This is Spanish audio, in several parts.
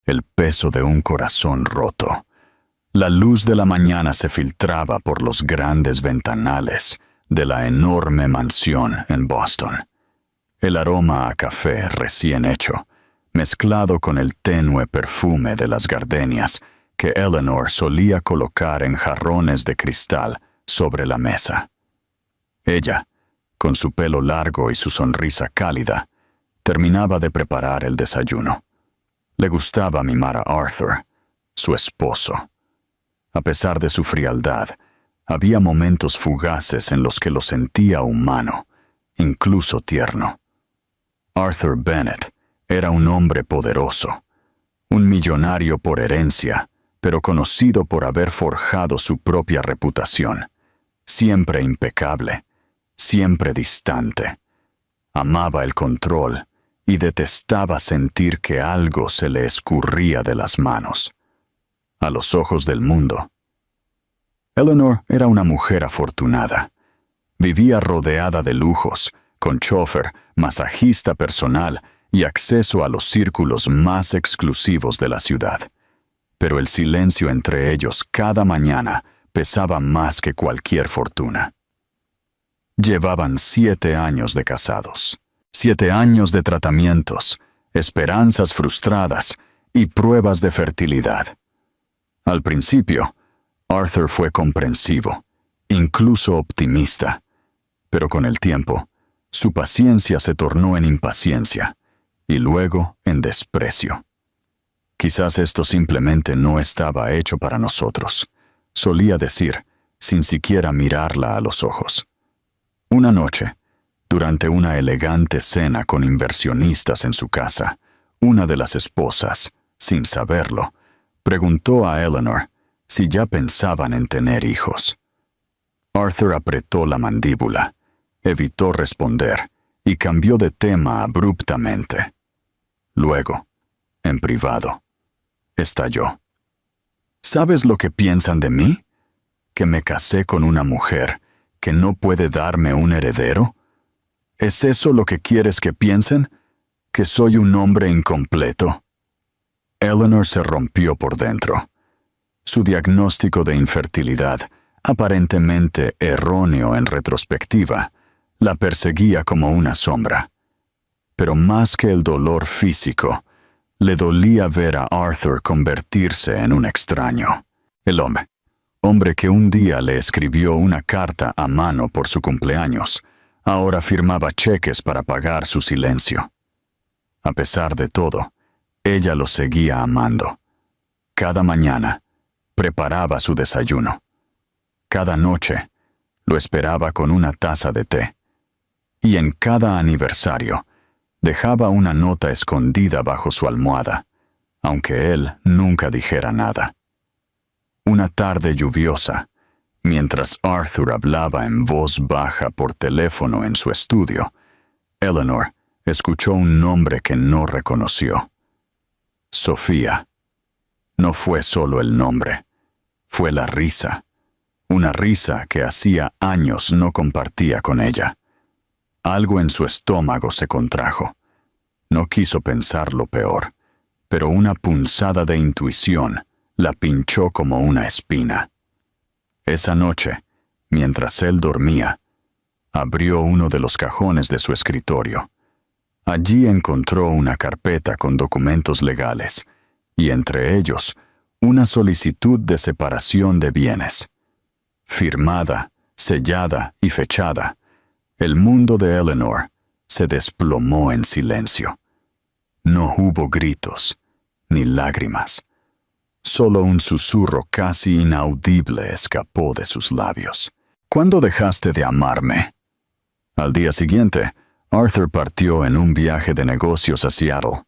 el peso de un corazón roto. La luz de la mañana se filtraba por los grandes ventanales de la enorme mansión en Boston. El aroma a café recién hecho, mezclado con el tenue perfume de las gardenias que Eleanor solía colocar en jarrones de cristal sobre la mesa. Ella, con su pelo largo y su sonrisa cálida, terminaba de preparar el desayuno. Le gustaba mimar a Arthur, su esposo. A pesar de su frialdad, había momentos fugaces en los que lo sentía humano, incluso tierno. Arthur Bennett era un hombre poderoso, un millonario por herencia, pero conocido por haber forjado su propia reputación, siempre impecable, siempre distante. Amaba el control y detestaba sentir que algo se le escurría de las manos. A los ojos del mundo, Eleanor era una mujer afortunada. Vivía rodeada de lujos, con chófer, masajista personal y acceso a los círculos más exclusivos de la ciudad. Pero el silencio entre ellos cada mañana pesaba más que cualquier fortuna. Llevaban 7 años de casados, 7 años de tratamientos, esperanzas frustradas y pruebas de fertilidad. Al principio, Arthur fue comprensivo, incluso optimista, pero con el tiempo, su paciencia se tornó en impaciencia y luego en desprecio. Quizás esto simplemente no estaba hecho para nosotros, solía decir, sin siquiera mirarla a los ojos. Una noche, durante una elegante cena con inversionistas en su casa, una de las esposas, sin saberlo, preguntó a Eleanor si ya pensaban en tener hijos. Arthur apretó la mandíbula, evitó responder y cambió de tema abruptamente. Luego, en privado, estalló. ¿Sabes lo que piensan de mí? ¿Que me casé con una mujer que no puede darme un heredero? ¿Es eso lo que quieres que piensen? ¿Que soy un hombre incompleto? Eleanor se rompió por dentro. Su diagnóstico de infertilidad, aparentemente erróneo en retrospectiva, la perseguía como una sombra. Pero más que el dolor físico, le dolía ver a Arthur convertirse en un extraño. El hombre que un día le escribió una carta a mano por su cumpleaños, ahora firmaba cheques para pagar su silencio. A pesar de todo, ella lo seguía amando. Cada mañana, preparaba su desayuno. Cada noche, lo esperaba con una taza de té. Y en cada aniversario, dejaba una nota escondida bajo su almohada, aunque él nunca dijera nada. Una tarde lluviosa, mientras Arthur hablaba en voz baja por teléfono en su estudio, Eleanor escuchó un nombre que no reconoció. Sofía. No fue solo el nombre, fue la risa. Una risa que hacía años no compartía con ella. Algo en su estómago se contrajo. No quiso pensar lo peor, pero una punzada de intuición la pinchó como una espina. Esa noche, mientras él dormía, abrió uno de los cajones de su escritorio. Allí encontró una carpeta con documentos legales, y entre ellos, una solicitud de separación de bienes. Firmada, sellada y fechada, el mundo de Eleanor se desplomó en silencio. No hubo gritos, ni lágrimas. Solo un susurro casi inaudible escapó de sus labios. ¿Cuándo dejaste de amarme? Al día siguiente, Arthur partió en un viaje de negocios a Seattle.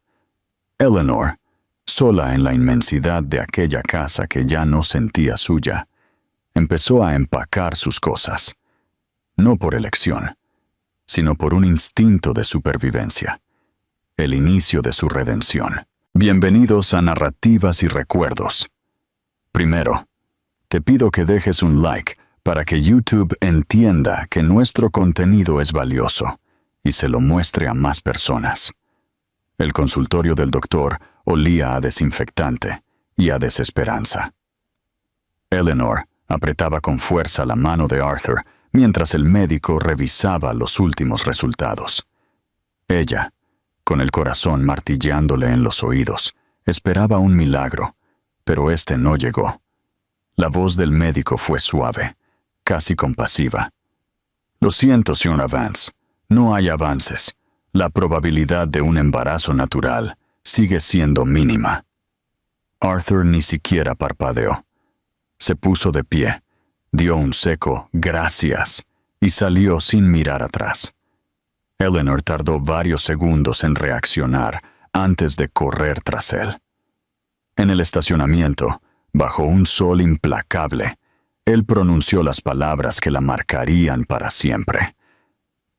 Eleanor, sola en la inmensidad de aquella casa que ya no sentía suya, empezó a empacar sus cosas. No por elección, sino por un instinto de supervivencia. El inicio de su redención. Bienvenidos a Narrativas y Recuerdos. Primero, te pido que dejes un like para que YouTube entienda que nuestro contenido es valioso y se lo muestre a más personas. El consultorio del doctor olía a desinfectante y a desesperanza. Eleanor apretaba con fuerza la mano de Arthur mientras el médico revisaba los últimos resultados. Ella, con el corazón martillándole en los oídos, esperaba un milagro, pero este no llegó. La voz del médico fue suave, casi compasiva. «Lo siento, señora Vance, no hay avances. La probabilidad de un embarazo natural sigue siendo mínima». Arthur ni siquiera parpadeó. Se puso de pie, dio un seco «gracias» y salió sin mirar atrás. Eleanor tardó varios segundos en reaccionar antes de correr tras él. En el estacionamiento, bajo un sol implacable, él pronunció las palabras que la marcarían para siempre.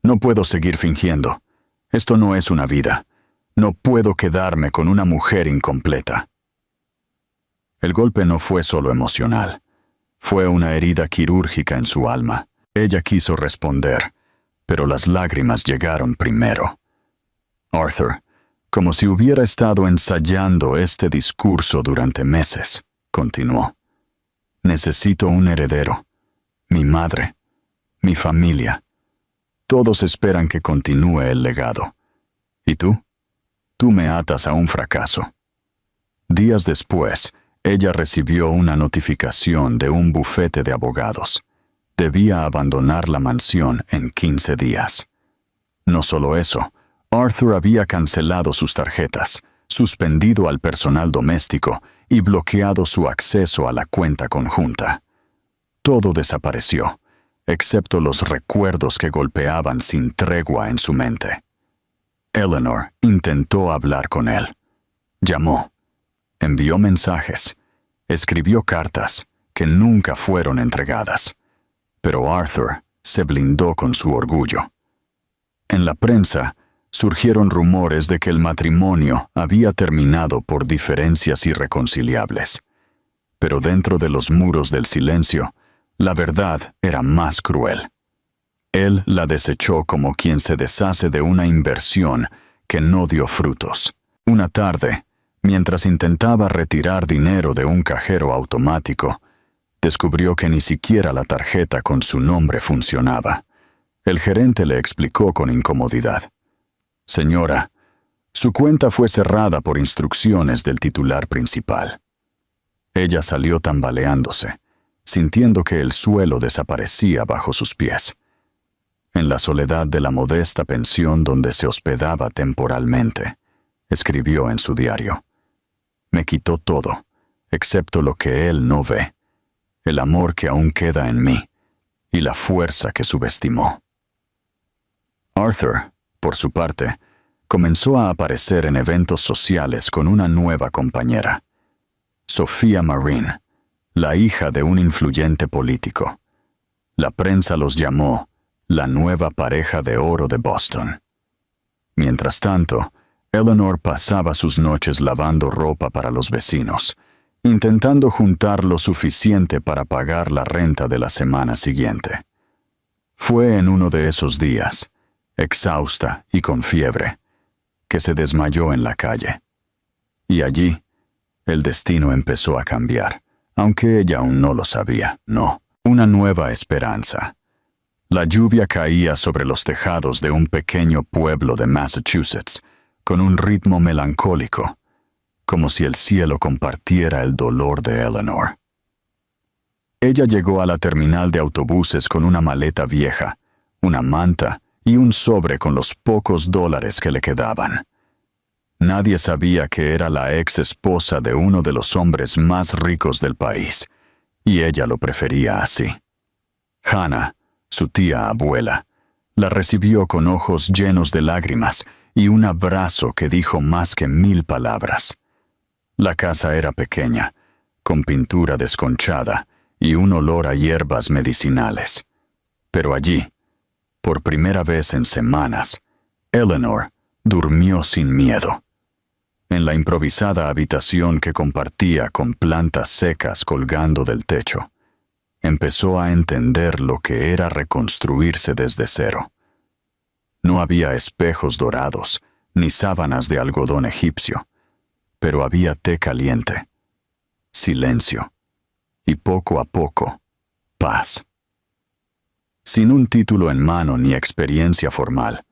«No puedo seguir fingiendo. Esto no es una vida. No puedo quedarme con una mujer incompleta». El golpe no fue solo emocional. Fue una herida quirúrgica en su alma. Ella quiso responder, pero las lágrimas llegaron primero. Arthur, como si hubiera estado ensayando este discurso durante meses, continuó. «Necesito un heredero. Mi madre. Mi familia. Todos esperan que continúe el legado. ¿Y tú? Tú me atas a un fracaso». Días después, ella recibió una notificación de un bufete de abogados. Debía abandonar la mansión en 15 días. No solo eso, Arthur había cancelado sus tarjetas, suspendido al personal doméstico y bloqueado su acceso a la cuenta conjunta. Todo desapareció, excepto los recuerdos que golpeaban sin tregua en su mente. Eleanor intentó hablar con él. Llamó. Envió mensajes. Escribió cartas que nunca fueron entregadas. Pero Arthur se blindó con su orgullo. En la prensa, surgieron rumores de que el matrimonio había terminado por diferencias irreconciliables. Pero dentro de los muros del silencio, la verdad era más cruel. Él la desechó como quien se deshace de una inversión que no dio frutos. Una tarde, mientras intentaba retirar dinero de un cajero automático, descubrió que ni siquiera la tarjeta con su nombre funcionaba. El gerente le explicó con incomodidad. «Señora, su cuenta fue cerrada por instrucciones del titular principal». Ella salió tambaleándose, sintiendo que el suelo desaparecía bajo sus pies. En la soledad de la modesta pensión donde se hospedaba temporalmente, escribió en su diario: «Me quitó todo, excepto lo que él no ve, el amor que aún queda en mí y la fuerza que subestimó». Arthur, por su parte, comenzó a aparecer en eventos sociales con una nueva compañera, Sophia Marine, la hija de un influyente político. La prensa los llamó la nueva pareja de oro de Boston. Mientras tanto, Eleanor pasaba sus noches lavando ropa para los vecinos, intentando juntar lo suficiente para pagar la renta de la semana siguiente. Fue en uno de esos días, exhausta y con fiebre, que se desmayó en la calle. Y allí, el destino empezó a cambiar, aunque ella aún no lo sabía. No, una nueva esperanza. La lluvia caía sobre los tejados de un pequeño pueblo de Massachusetts, con un ritmo melancólico, como si el cielo compartiera el dolor de Eleanor. Ella llegó a la terminal de autobuses con una maleta vieja, una manta y un sobre con los pocos dólares que le quedaban. Nadie sabía que era la ex esposa de uno de los hombres más ricos del país, y ella lo prefería así. Hannah, su tía abuela, la recibió con ojos llenos de lágrimas y un abrazo que dijo más que 1000 palabras. La casa era pequeña, con pintura desconchada y un olor a hierbas medicinales. Pero allí, por primera vez en semanas, Eleanor durmió sin miedo. En la improvisada habitación que compartía con plantas secas colgando del techo, empezó a entender lo que era reconstruirse desde cero. No había espejos dorados, ni sábanas de algodón egipcio. pero había té caliente, silencio y poco a poco, paz. Sin un título en mano ni experiencia formal,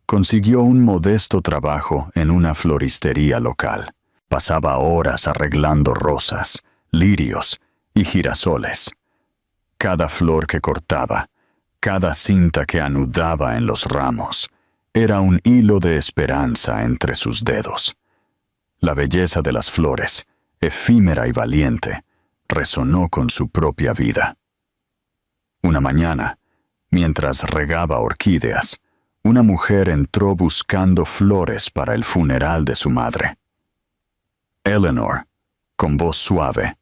consiguió un modesto trabajo en una floristería local. Pasaba horas arreglando rosas, lirios y girasoles. Cada flor que cortaba, cada cinta que anudaba en los ramos, era un hilo de esperanza entre sus dedos. La belleza de las flores, efímera y valiente, resonó con su propia vida. Una mañana, mientras regaba orquídeas, una mujer entró buscando flores para el funeral de su madre. Eleanor, con voz suave,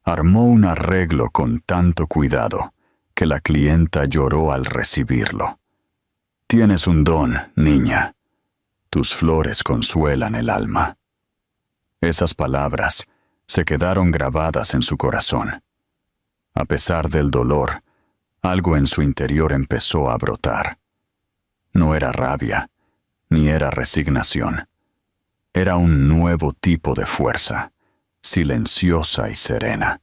armó un arreglo con tanto cuidado que la clienta lloró al recibirlo. «Tienes un don, niña. Tus flores consuelan el alma». Esas palabras se quedaron grabadas en su corazón. A pesar del dolor, algo en su interior empezó a brotar. No era rabia, ni era resignación. Era un nuevo tipo de fuerza, silenciosa y serena.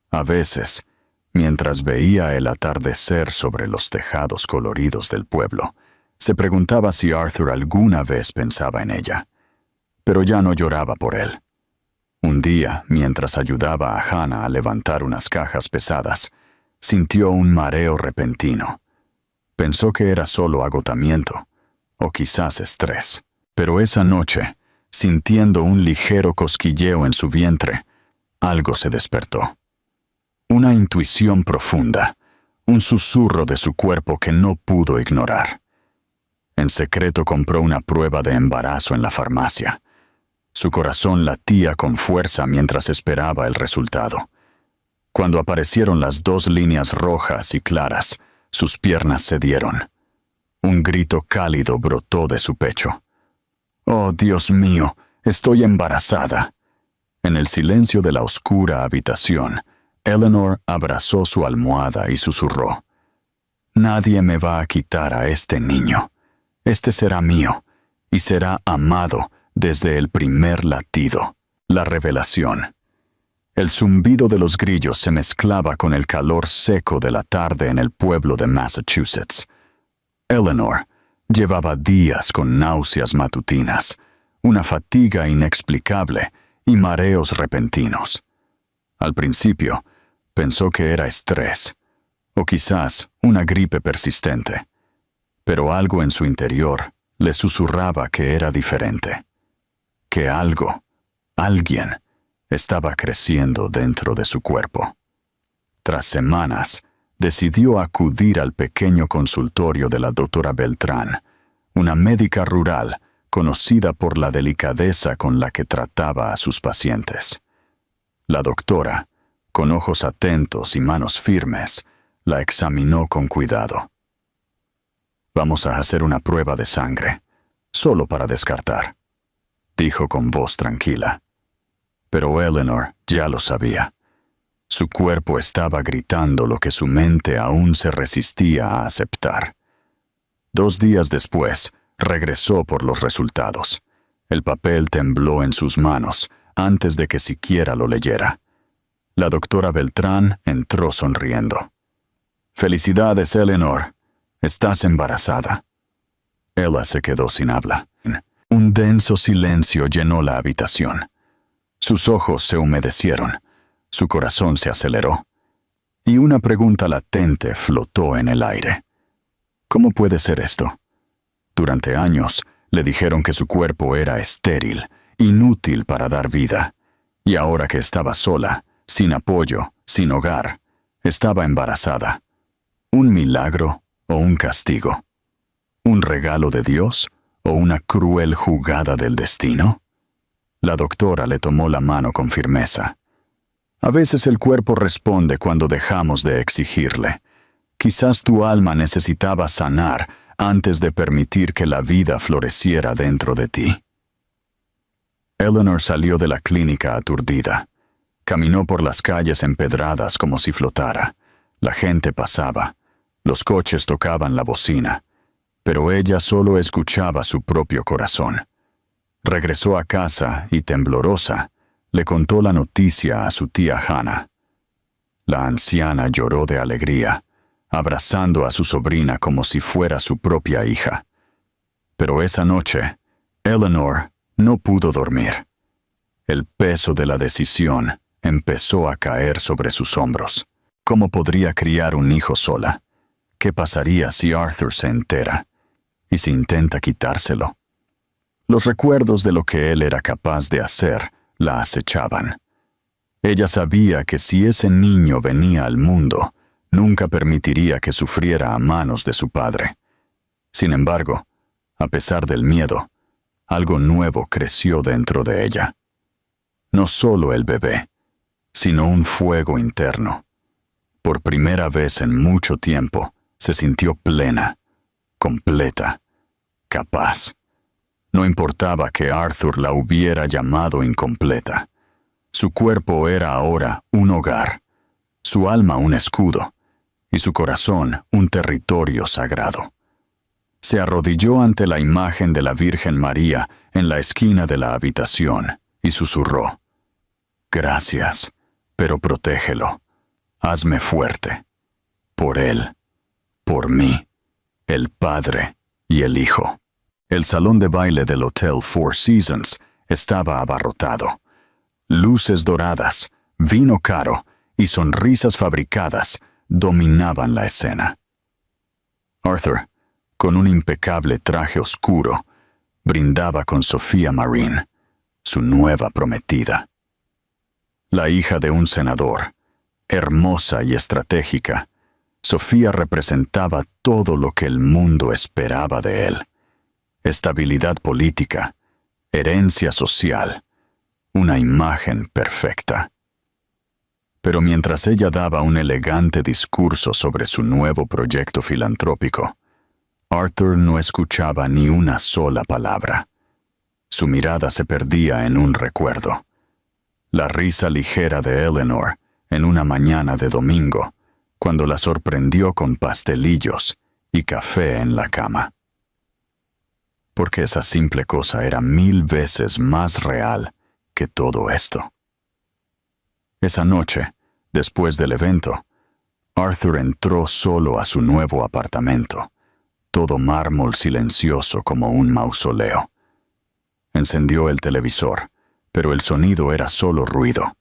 A veces, mientras veía el atardecer sobre los tejados coloridos del pueblo, se preguntaba si Arthur alguna vez pensaba en ella. Pero ya no lloraba por él. Un día, mientras ayudaba a Hannah a levantar unas cajas pesadas, sintió un mareo repentino. Pensó que era solo agotamiento, o quizás estrés. Pero esa noche, sintiendo un ligero cosquilleo en su vientre, algo se despertó. Una intuición profunda, un susurro de su cuerpo que no pudo ignorar. En secreto compró una prueba de embarazo en la farmacia. Su corazón latía con fuerza mientras esperaba el resultado. Cuando aparecieron las 2 líneas rojas y claras, sus piernas cedieron. Un grito cálido brotó de su pecho. «Oh, Dios mío, estoy embarazada». En el silencio de la oscura habitación, Eleanor abrazó su almohada y susurró: «Nadie me va a quitar a este niño. Este será mío, y será amado desde el primer latido». La revelación. El zumbido de los grillos se mezclaba con el calor seco de la tarde en el pueblo de Massachusetts. Eleanor llevaba días con náuseas matutinas, una fatiga inexplicable y mareos repentinos. Al principio, pensó que era estrés, o quizás una gripe persistente, pero algo en su interior le susurraba que era diferente, que alguien, estaba creciendo dentro de su cuerpo. Tras semanas, decidió acudir al pequeño consultorio de la doctora Beltrán, una médica rural conocida por la delicadeza con la que trataba a sus pacientes. La doctora, con ojos atentos y manos firmes, la examinó con cuidado. «Vamos a hacer una prueba de sangre, solo para descartar», dijo con voz tranquila. Pero Eleanor ya lo sabía. Su cuerpo estaba gritando lo que su mente aún se resistía a aceptar. 2 días después, regresó por los resultados. El papel tembló en sus manos antes de que siquiera lo leyera. La doctora Beltrán entró sonriendo. «Felicidades, Eleanor. Estás embarazada». Ella se quedó sin habla. Un denso silencio llenó la habitación. Sus ojos se humedecieron, su corazón se aceleró, y una pregunta latente flotó en el aire. ¿Cómo puede ser esto? Durante años le dijeron que su cuerpo era estéril, inútil para dar vida, y ahora que estaba sola, sin apoyo, sin hogar, estaba embarazada. ¿Un milagro o un castigo? ¿Un regalo de Dios o una cruel jugada del destino? La doctora le tomó la mano con firmeza. A veces el cuerpo responde cuando dejamos de exigirle. Quizás tu alma necesitaba sanar antes de permitir que la vida floreciera dentro de ti. Eleanor salió de la clínica aturdida. Caminó por las calles empedradas como si flotara. La gente pasaba. Los coches tocaban la bocina. Pero ella solo escuchaba su propio corazón. Regresó a casa y, temblorosa, le contó la noticia a su tía Hannah. La anciana lloró de alegría, abrazando a su sobrina como si fuera su propia hija. Pero esa noche, Eleanor no pudo dormir. El peso de la decisión empezó a caer sobre sus hombros. ¿Cómo podría criar un hijo sola? ¿Qué pasaría si Arthur se entera? ¿Y si intenta quitárselo? Los recuerdos de lo que él era capaz de hacer la acechaban. Ella sabía que si ese niño venía al mundo, nunca permitiría que sufriera a manos de su padre. Sin embargo, a pesar del miedo, algo nuevo creció dentro de ella. No solo el bebé, sino un fuego interno. Por primera vez en mucho tiempo, se sintió plena, completa, capaz. No importaba que Arthur la hubiera llamado incompleta. Su cuerpo era ahora un hogar, su alma un escudo, y su corazón un territorio sagrado. Se arrodilló ante la imagen de la Virgen María en la esquina de la habitación y susurró: «Gracias, pero protégelo. Hazme fuerte. Por él, por mí, el Padre y el Hijo». El salón de baile del Hotel Four Seasons estaba abarrotado. Luces doradas, vino caro y sonrisas fabricadas dominaban la escena. Arthur, con un impecable traje oscuro, brindaba con Sophia Marine, su nueva prometida. La hija de un senador, hermosa y estratégica, Sophia representaba todo lo que el mundo esperaba de él: estabilidad política, herencia social, una imagen perfecta. Pero mientras ella daba un elegante discurso sobre su nuevo proyecto filantrópico, Arthur no escuchaba ni una sola palabra. Su mirada se perdía en un recuerdo: la risa ligera de Eleanor en una mañana de domingo, cuando la sorprendió con pastelillos y café en la cama. Porque esa simple cosa era 1000 veces más real que todo esto. Esa noche, después del evento, Arthur entró solo a su nuevo apartamento, todo mármol silencioso como un mausoleo. Encendió el televisor, pero el sonido era solo ruido.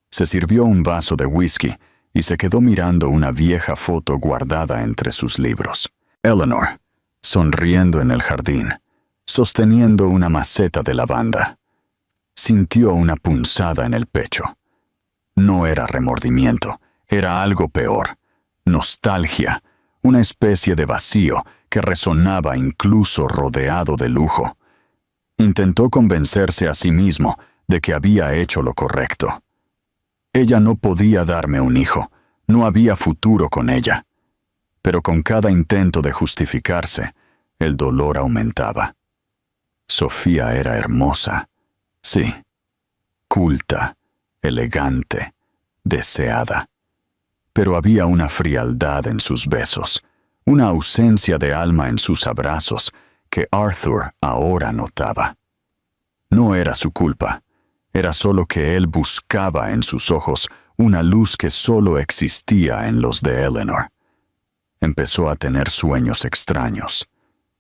Se sirvió un vaso de whisky y se quedó mirando una vieja foto guardada entre sus libros. Eleanor, sonriendo en el jardín, sosteniendo una maceta de lavanda. Sintió una punzada en el pecho. No era remordimiento, era algo peor: nostalgia, una especie de vacío que resonaba incluso rodeado de lujo. Intentó convencerse a sí mismo de que había hecho lo correcto. Ella no podía darme un hijo, no había futuro con ella. Pero con cada intento de justificarse, el dolor aumentaba. Sophia era hermosa, sí, culta, elegante, deseada. Pero había una frialdad en sus besos, una ausencia de alma en sus abrazos que Arthur ahora notaba. No era su culpa, era solo que él buscaba en sus ojos una luz que solo existía en los de Eleanor. Empezó a tener sueños extraños.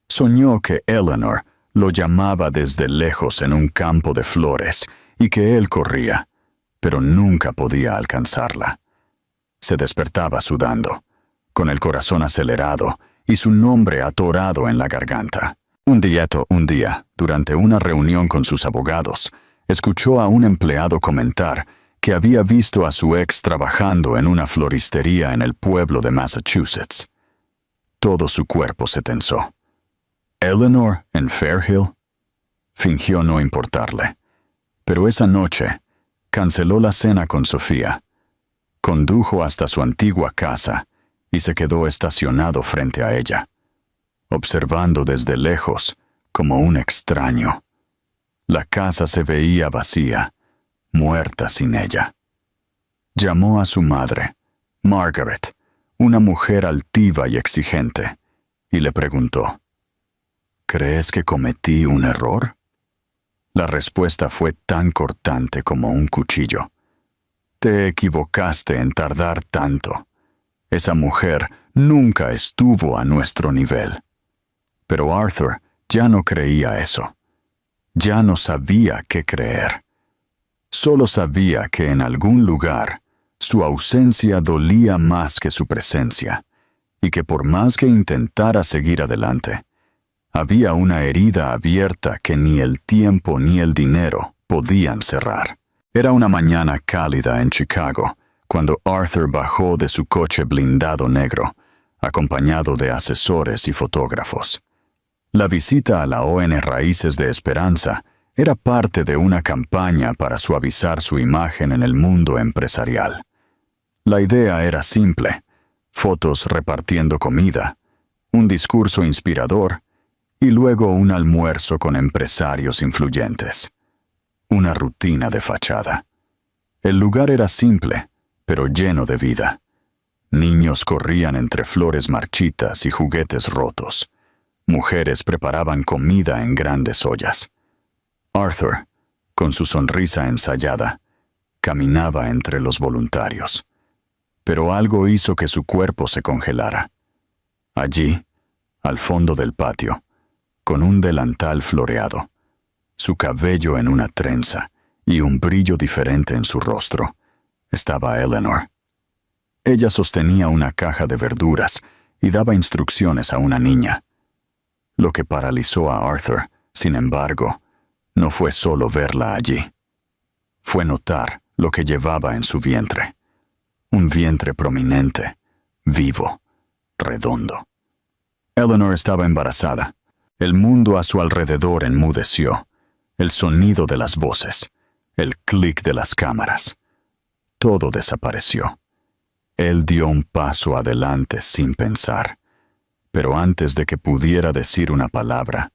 Soñó que Eleanor lo llamaba desde lejos en un campo de flores y que él corría, pero nunca podía alcanzarla. Se despertaba sudando, con el corazón acelerado y su nombre atorado en la garganta. Un día, durante una reunión con sus abogados, escuchó a un empleado comentar que había visto a su ex trabajando en una floristería en el pueblo de Massachusetts. Todo su cuerpo se tensó. ¿Eleanor en Fairhill? Fingió no importarle. Pero esa noche, canceló la cena con Sophia, condujo hasta su antigua casa y se quedó estacionado frente a ella, observando desde lejos como un extraño. La casa se veía vacía, muerta sin ella. Llamó a su madre, Margaret, una mujer altiva y exigente, y le preguntó: ¿crees que cometí un error? La respuesta fue tan cortante como un cuchillo. Te equivocaste en tardar tanto. Esa mujer nunca estuvo a nuestro nivel. Pero Arthur ya no creía eso. Ya no sabía qué creer. Solo sabía que en algún lugar su ausencia dolía más que su presencia, y que por más que intentara seguir adelante, había una herida abierta que ni el tiempo ni el dinero podían cerrar. Era una mañana cálida en Chicago, cuando Arthur bajó de su coche blindado negro, acompañado de asesores y fotógrafos. La visita a la ON Raíces de Esperanza era parte de una campaña para suavizar su imagen en el mundo empresarial. La idea era simple: fotos repartiendo comida, un discurso inspirador y luego un almuerzo con empresarios influyentes. Una rutina de fachada. El lugar era simple, pero lleno de vida. Niños corrían entre flores marchitas y juguetes rotos. Mujeres preparaban comida en grandes ollas. Arthur, con su sonrisa ensayada, caminaba entre los voluntarios. Pero algo hizo que su cuerpo se congelara. Allí, al fondo del patio, con un delantal floreado, su cabello en una trenza y un brillo diferente en su rostro, estaba Eleanor. Ella sostenía una caja de verduras y daba instrucciones a una niña. Lo que paralizó a Arthur, sin embargo, no fue solo verla allí. Fue notar lo que llevaba en su vientre. Un vientre prominente, vivo, redondo. Eleanor estaba embarazada. El mundo a su alrededor enmudeció. El sonido de las voces, el clic de las cámaras. Todo desapareció. Él dio un paso adelante sin pensar. Pero antes de que pudiera decir una palabra,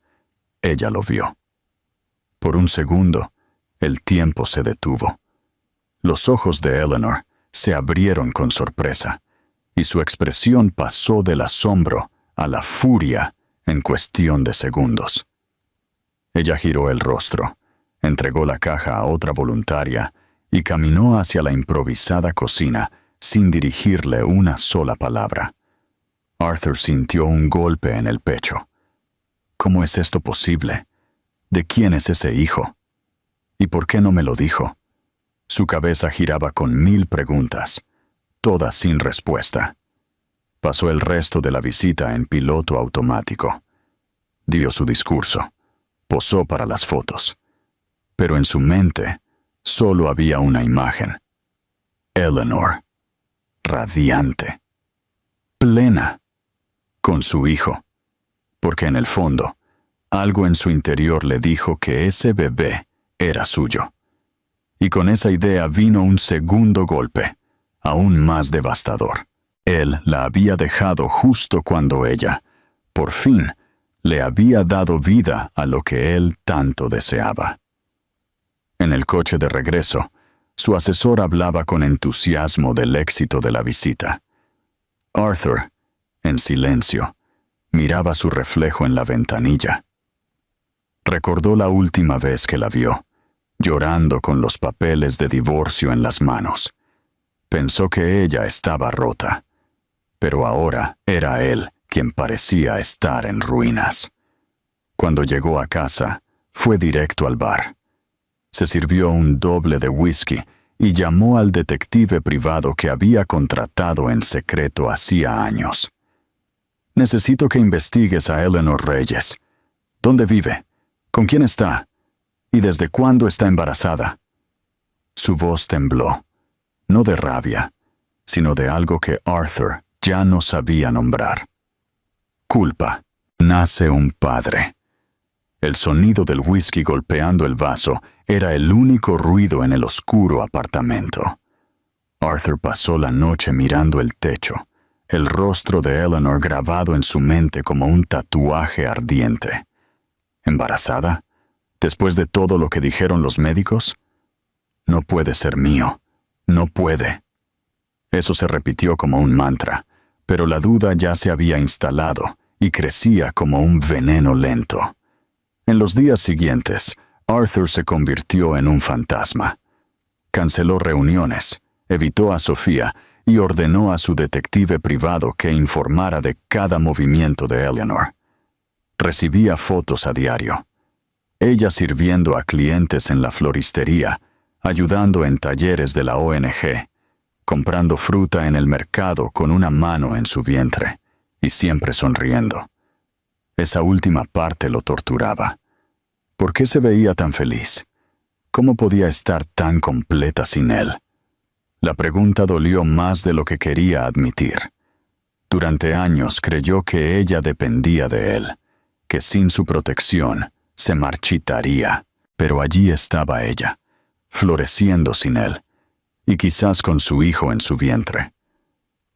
ella lo vio. Por un segundo, el tiempo se detuvo. Los ojos de Eleanor se abrieron con sorpresa, y su expresión pasó del asombro a la furia en cuestión de segundos. Ella giró el rostro, entregó la caja a otra voluntaria y caminó hacia la improvisada cocina sin dirigirle una sola palabra. Arthur sintió un golpe en el pecho. ¿Cómo es esto posible? ¿De quién es ese hijo? ¿Y por qué no me lo dijo? Su cabeza giraba con 1000 preguntas, todas sin respuesta. Pasó el resto de la visita en piloto automático. Dio su discurso, posó para las fotos. Pero en su mente solo había una imagen. Eleanor, radiante, plena, con su hijo, porque en el fondo, algo en su interior le dijo que ese bebé era suyo. Y con esa idea vino un segundo golpe, aún más devastador. Él la había dejado justo cuando ella, por fin, le había dado vida a lo que él tanto deseaba. En el coche de regreso, su asesor hablaba con entusiasmo del éxito de la visita. Arthur, en silencio, miraba su reflejo en la ventanilla. Recordó la última vez que la vio, llorando con los papeles de divorcio en las manos. Pensó que ella estaba rota, pero ahora era él quien parecía estar en ruinas. Cuando llegó a casa, fue directo al bar. Se sirvió un doble de whisky y llamó al detective privado que había contratado en secreto hacía años. «Necesito que investigues a Eleanor Reyes. ¿Dónde vive? ¿Con quién está? ¿Y desde cuándo está embarazada?» Su voz tembló, no de rabia, sino de algo que Arthur ya no sabía nombrar. Culpa. Nace un padre. El sonido del whisky golpeando el vaso era el único ruido en el oscuro apartamento. Arthur pasó la noche mirando el techo, el rostro de Eleanor grabado en su mente como un tatuaje ardiente. ¿Embarazada? ¿Después de todo lo que dijeron los médicos? No puede ser mío. No puede. Eso se repitió como un mantra, pero la duda ya se había instalado y crecía como un veneno lento. En los días siguientes, Arthur se convirtió en un fantasma. Canceló reuniones, evitó a Sofía y ordenó a su detective privado que informara de cada movimiento de Eleanor. Recibía fotos a diario. Ella sirviendo a clientes en la floristería, ayudando en talleres de la ONG, comprando fruta en el mercado con una mano en su vientre y siempre sonriendo. Esa última parte lo torturaba. ¿Por qué se veía tan feliz? ¿Cómo podía estar tan completa sin él? La pregunta dolió más de lo que quería admitir. Durante años creyó que ella dependía de él, que sin su protección se marchitaría, pero allí estaba ella, floreciendo sin él, y quizás con su hijo en su vientre.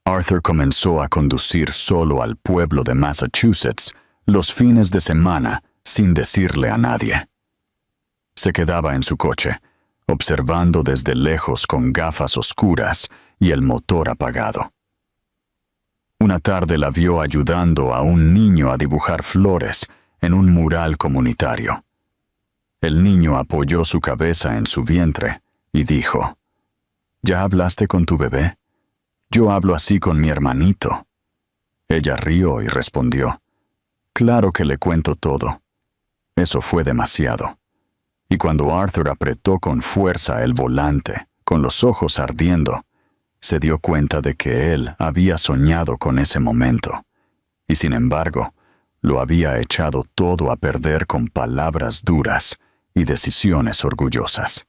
Arthur comenzó a conducir solo al pueblo de Massachusetts los fines de semana sin decirle a nadie. Se quedaba en su coche, observando desde lejos con gafas oscuras y el motor apagado. Una tarde la vio ayudando a un niño a dibujar flores en un mural comunitario. El niño apoyó su cabeza en su vientre y dijo: ¿Ya hablaste con tu bebé? Yo hablo así con mi hermanito. Ella rió y respondió: Claro que le cuento todo. Eso fue demasiado. Y cuando Arthur apretó con fuerza el volante, con los ojos ardiendo, se dio cuenta de que él había soñado con ese momento, y sin embargo, lo había echado todo a perder con palabras duras y decisiones orgullosas.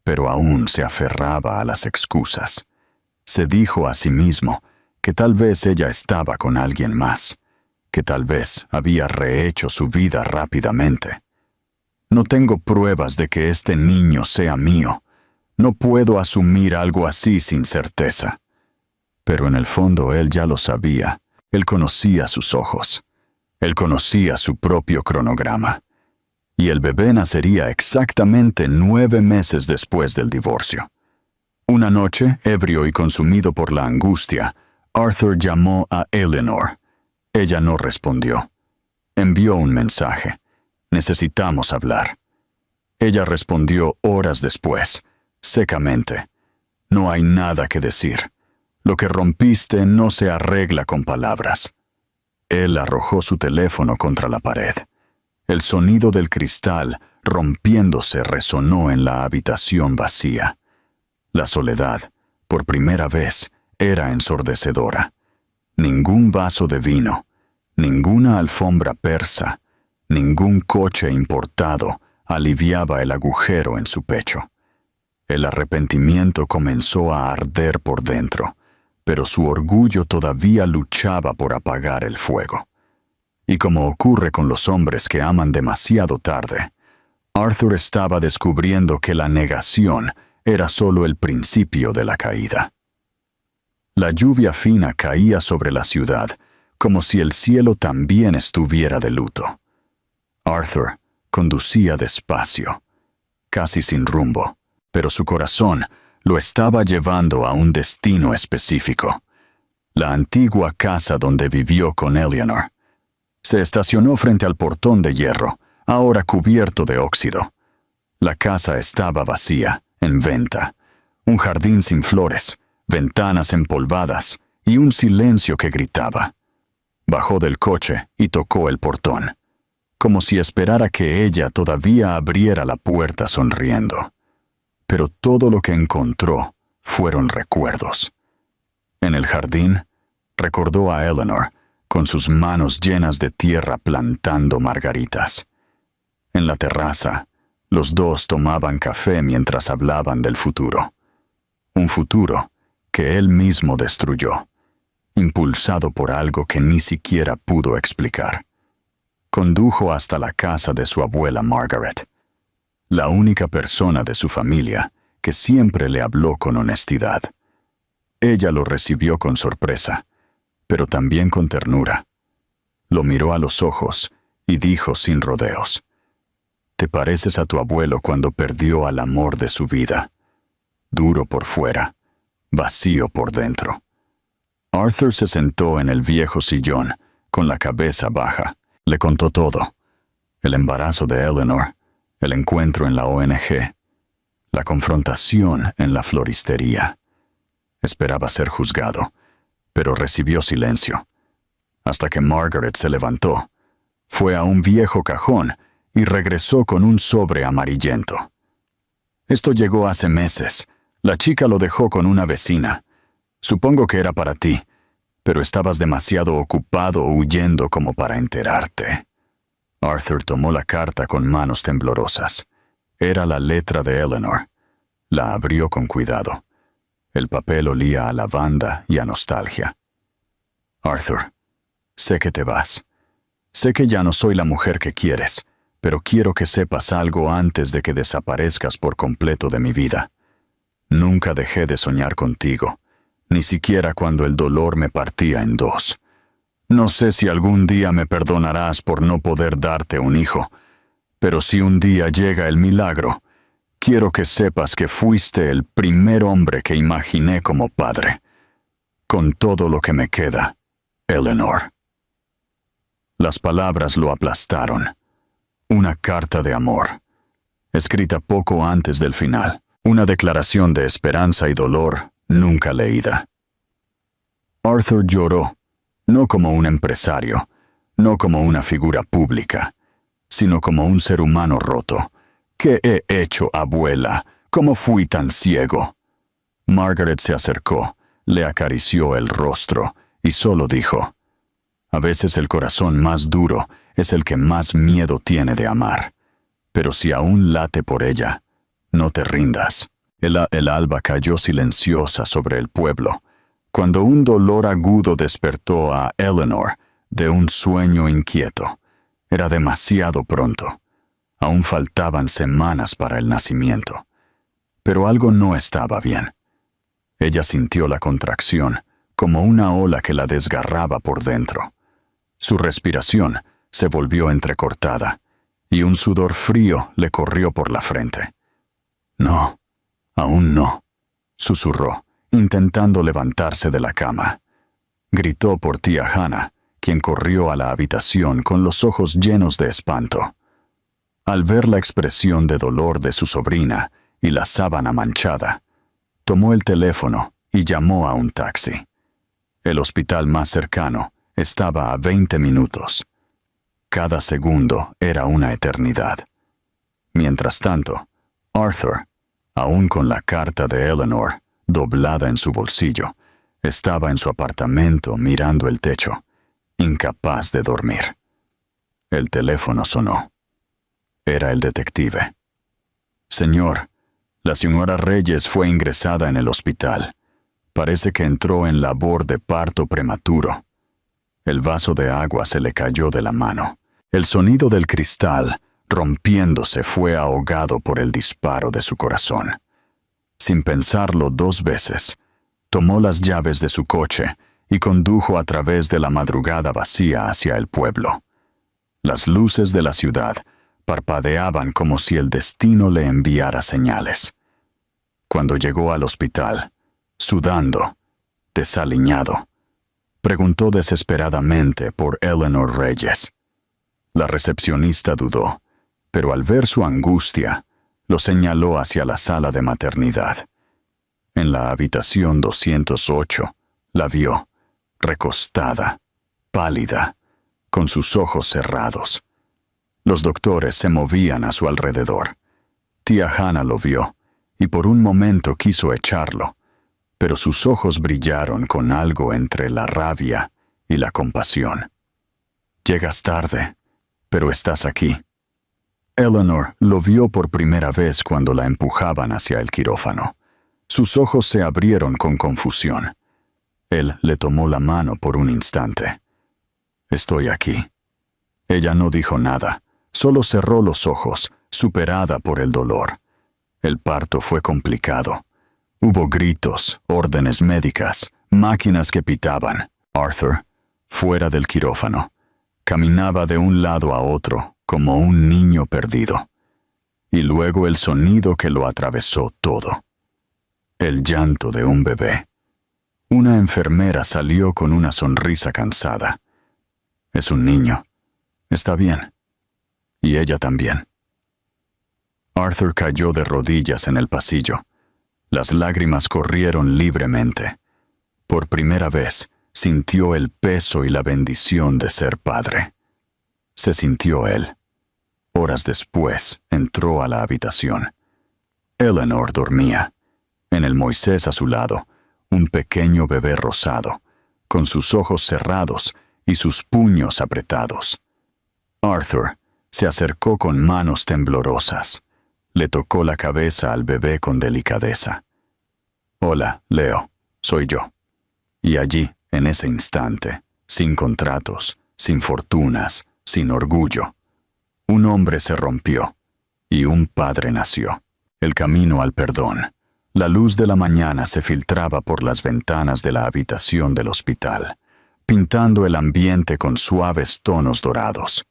Pero aún se aferraba a las excusas. Se dijo a sí mismo que tal vez ella estaba con alguien más, que tal vez había rehecho su vida rápidamente. No tengo pruebas de que este niño sea mío. No puedo asumir algo así sin certeza. Pero en el fondo él ya lo sabía. Él conocía sus ojos. Él conocía su propio cronograma. Y el bebé nacería exactamente 9 meses después del divorcio. Una noche, ebrio y consumido por la angustia, Arthur llamó a Eleanor. Ella no respondió. Envió un mensaje: necesitamos hablar. Ella respondió horas después, secamente: no hay nada que decir. Lo que rompiste no se arregla con palabras. Él arrojó su teléfono contra la pared. El sonido del cristal rompiéndose resonó en la habitación vacía. La soledad, por primera vez, era ensordecedora. Ningún vaso de vino, ninguna alfombra persa, ningún coche importado aliviaba el agujero en su pecho. El arrepentimiento comenzó a arder por dentro, pero su orgullo todavía luchaba por apagar el fuego. Y como ocurre con los hombres que aman demasiado tarde, Arthur estaba descubriendo que la negación era solo el principio de la caída. La lluvia fina caía sobre la ciudad, como si el cielo también estuviera de luto. Arthur conducía despacio, casi sin rumbo, pero su corazón lo estaba llevando a un destino específico: la antigua casa donde vivió con Eleanor. Se estacionó frente al portón de hierro, ahora cubierto de óxido. La casa estaba vacía, en venta. Un jardín sin flores, ventanas empolvadas y un silencio que gritaba. Bajó del coche y tocó el portón, como si esperara que ella todavía abriera la puerta sonriendo. Pero todo lo que encontró fueron recuerdos. En el jardín, recordó a Eleanor, con sus manos llenas de tierra plantando margaritas. En la terraza, los dos tomaban café mientras hablaban del futuro. Un futuro que él mismo destruyó, impulsado por algo que ni siquiera pudo explicar. Condujo hasta la casa de su abuela Margaret, la única persona de su familia que siempre le habló con honestidad. Ella lo recibió con sorpresa, pero también con ternura. Lo miró a los ojos y dijo sin rodeos: «Te pareces a tu abuelo cuando perdió al amor de su vida. Duro por fuera, vacío por dentro». Arthur se sentó en el viejo sillón, con la cabeza baja. Le contó todo: el embarazo de Eleanor, el encuentro en la ONG, la confrontación en la floristería. Esperaba ser juzgado, pero recibió silencio, hasta que Margaret se levantó, fue a un viejo cajón y regresó con un sobre amarillento. Esto llegó hace meses. La chica lo dejó con una vecina. Supongo que era para ti, pero estabas demasiado ocupado huyendo como para enterarte. Arthur tomó la carta con manos temblorosas. Era la letra de Eleanor. La abrió con cuidado. El papel olía a lavanda y a nostalgia. Arthur, sé que te vas. Sé que ya no soy la mujer que quieres, pero quiero que sepas algo antes de que desaparezcas por completo de mi vida. Nunca dejé de soñar contigo, ni siquiera cuando el dolor me partía en dos. No sé si algún día me perdonarás por no poder darte un hijo, pero si un día llega el milagro, quiero que sepas que fuiste el primer hombre que imaginé como padre. Con todo lo que me queda, Eleanor. Las palabras lo aplastaron. Una carta de amor, escrita poco antes del final. Una declaración de esperanza y dolor nunca leída. Arthur lloró, no como un empresario, no como una figura pública, sino como un ser humano roto. ¿Qué he hecho, abuela? ¿Cómo fui tan ciego? Margaret se acercó, le acarició el rostro y solo dijo: a veces el corazón más duro es el que más miedo tiene de amar. Pero si aún late por ella, no te rindas. El alba cayó silenciosa sobre el pueblo, cuando un dolor agudo despertó a Eleanor de un sueño inquieto. Era demasiado pronto. Aún faltaban semanas para el nacimiento. Pero algo no estaba bien. Ella sintió la contracción, como una ola que la desgarraba por dentro. Su respiración se volvió entrecortada, y un sudor frío le corrió por la frente. No, aún no, susurró, intentando levantarse de la cama. Gritó por tía Hannah, quien corrió a la habitación con los ojos llenos de espanto. Al ver la expresión de dolor de su sobrina y la sábana manchada, tomó el teléfono y llamó a un taxi. El hospital más cercano estaba a 20 minutos. Cada segundo era una eternidad. Mientras tanto, Arthur, aún con la carta de Eleanor doblada en su bolsillo, estaba en su apartamento mirando el techo, incapaz de dormir. El teléfono sonó. Era el detective. Señor, la señora Reyes fue ingresada en el hospital. Parece que entró en labor de parto prematuro. El vaso de agua se le cayó de la mano. El sonido del cristal, rompiéndose, fue ahogado por el disparo de su corazón. Sin pensarlo 2 veces, tomó las llaves de su coche y condujo a través de la madrugada vacía hacia el pueblo. Las luces de la ciudad parpadeaban como si el destino le enviara señales. Cuando llegó al hospital, sudando, desaliñado, preguntó desesperadamente por Eleanor Reyes. La recepcionista dudó, pero al ver su angustia, lo señaló hacia la sala de maternidad. En la habitación 208, la vio, recostada, pálida, con sus ojos cerrados. Los doctores se movían a su alrededor. Tía Hannah lo vio, y por un momento quiso echarlo, pero sus ojos brillaron con algo entre la rabia y la compasión. Llegas tarde, pero estás aquí. Eleanor lo vio por primera vez cuando la empujaban hacia el quirófano. Sus ojos se abrieron con confusión. Él le tomó la mano por un instante. Estoy aquí. Ella no dijo nada, solo cerró los ojos, superada por el dolor. El parto fue complicado. Hubo gritos, órdenes médicas, máquinas que pitaban. Arthur, fuera del quirófano, caminaba de un lado a otro como un niño perdido. Y luego el sonido que lo atravesó todo. El llanto de un bebé. Una enfermera salió con una sonrisa cansada. Es un niño. Está bien. Y ella también. Arthur cayó de rodillas en el pasillo. Las lágrimas corrieron libremente. Por primera vez, sintió el peso y la bendición de ser padre. Se sintió él. Horas después, entró a la habitación. Eleanor dormía. En el Moisés a su lado, un pequeño bebé rosado, con sus ojos cerrados y sus puños apretados. Arthur se acercó con manos temblorosas. Le tocó la cabeza al bebé con delicadeza. «Hola, Leo, soy yo». Y allí, en ese instante, sin contratos, sin fortunas, sin orgullo, un hombre se rompió y un padre nació. El camino al perdón. La luz de la mañana se filtraba por las ventanas de la habitación del hospital, pintando el ambiente con suaves tonos dorados.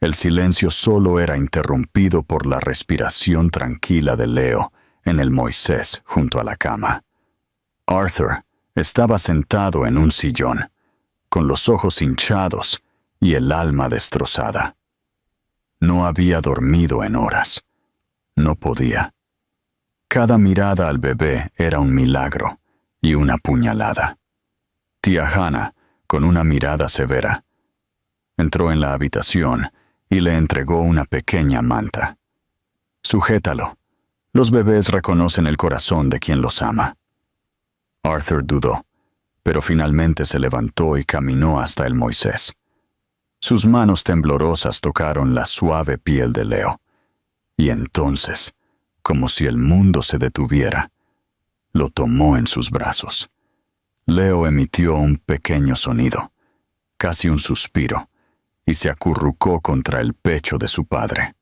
El silencio solo era interrumpido por la respiración tranquila de Leo en el Moisés junto a la cama. Arthur estaba sentado en un sillón, con los ojos hinchados y el alma destrozada. No había dormido en horas. No podía. Cada mirada al bebé era un milagro y una puñalada. Tía Hannah, con una mirada severa, entró en la habitación y le entregó una pequeña manta. «Sujétalo. Los bebés reconocen el corazón de quien los ama». Arthur dudó, pero finalmente se levantó y caminó hasta el Moisés. Sus manos temblorosas tocaron la suave piel de Leo. Y entonces, como si el mundo se detuviera, lo tomó en sus brazos. Leo emitió un pequeño sonido, casi un suspiro, y se acurrucó contra el pecho de su padre.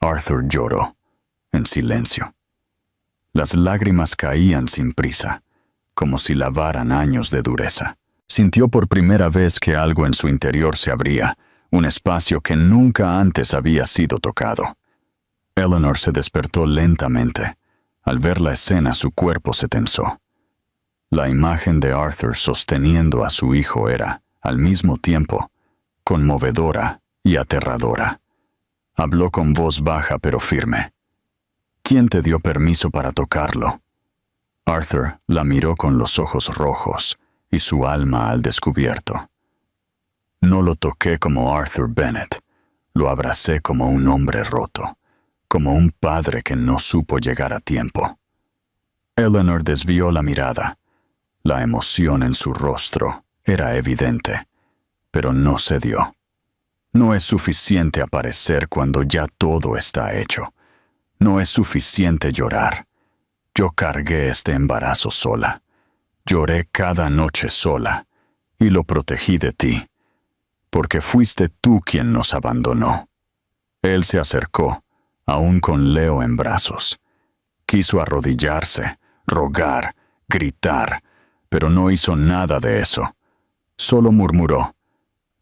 Arthur lloró, en silencio. Las lágrimas caían sin prisa, como si lavaran años de dureza. Sintió por primera vez que algo en su interior se abría, un espacio que nunca antes había sido tocado. Eleanor se despertó lentamente. Al ver la escena, su cuerpo se tensó. La imagen de Arthur sosteniendo a su hijo era, al mismo tiempo, conmovedora y aterradora. Habló con voz baja pero firme. «¿Quién te dio permiso para tocarlo?» Arthur la miró con los ojos rojos y su alma al descubierto. «No lo toqué como Arthur Bennett. Lo abracé como un hombre roto, como un padre que no supo llegar a tiempo». Eleanor desvió la mirada. La emoción en su rostro era evidente, pero no cedió. No es suficiente aparecer cuando ya todo está hecho. No es suficiente llorar. Yo cargué este embarazo sola. Lloré cada noche sola y lo protegí de ti, porque fuiste tú quien nos abandonó. Él se acercó, aún con Leo en brazos. Quiso arrodillarse, rogar, gritar, pero no hizo nada de eso. Solo murmuró: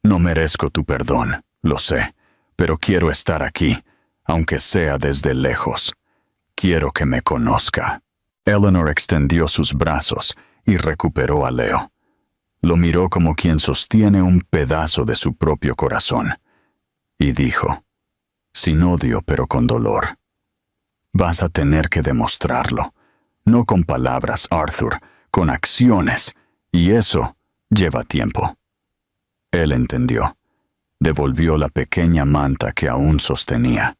«No merezco tu perdón, lo sé, pero quiero estar aquí, aunque sea desde lejos. Quiero que me conozca». Eleanor extendió sus brazos y recuperó a Leo. Lo miró como quien sostiene un pedazo de su propio corazón, y dijo, sin odio pero con dolor: «Vas a tener que demostrarlo, no con palabras, Arthur, con acciones, y eso lleva tiempo». Él entendió. Devolvió la pequeña manta que aún sostenía.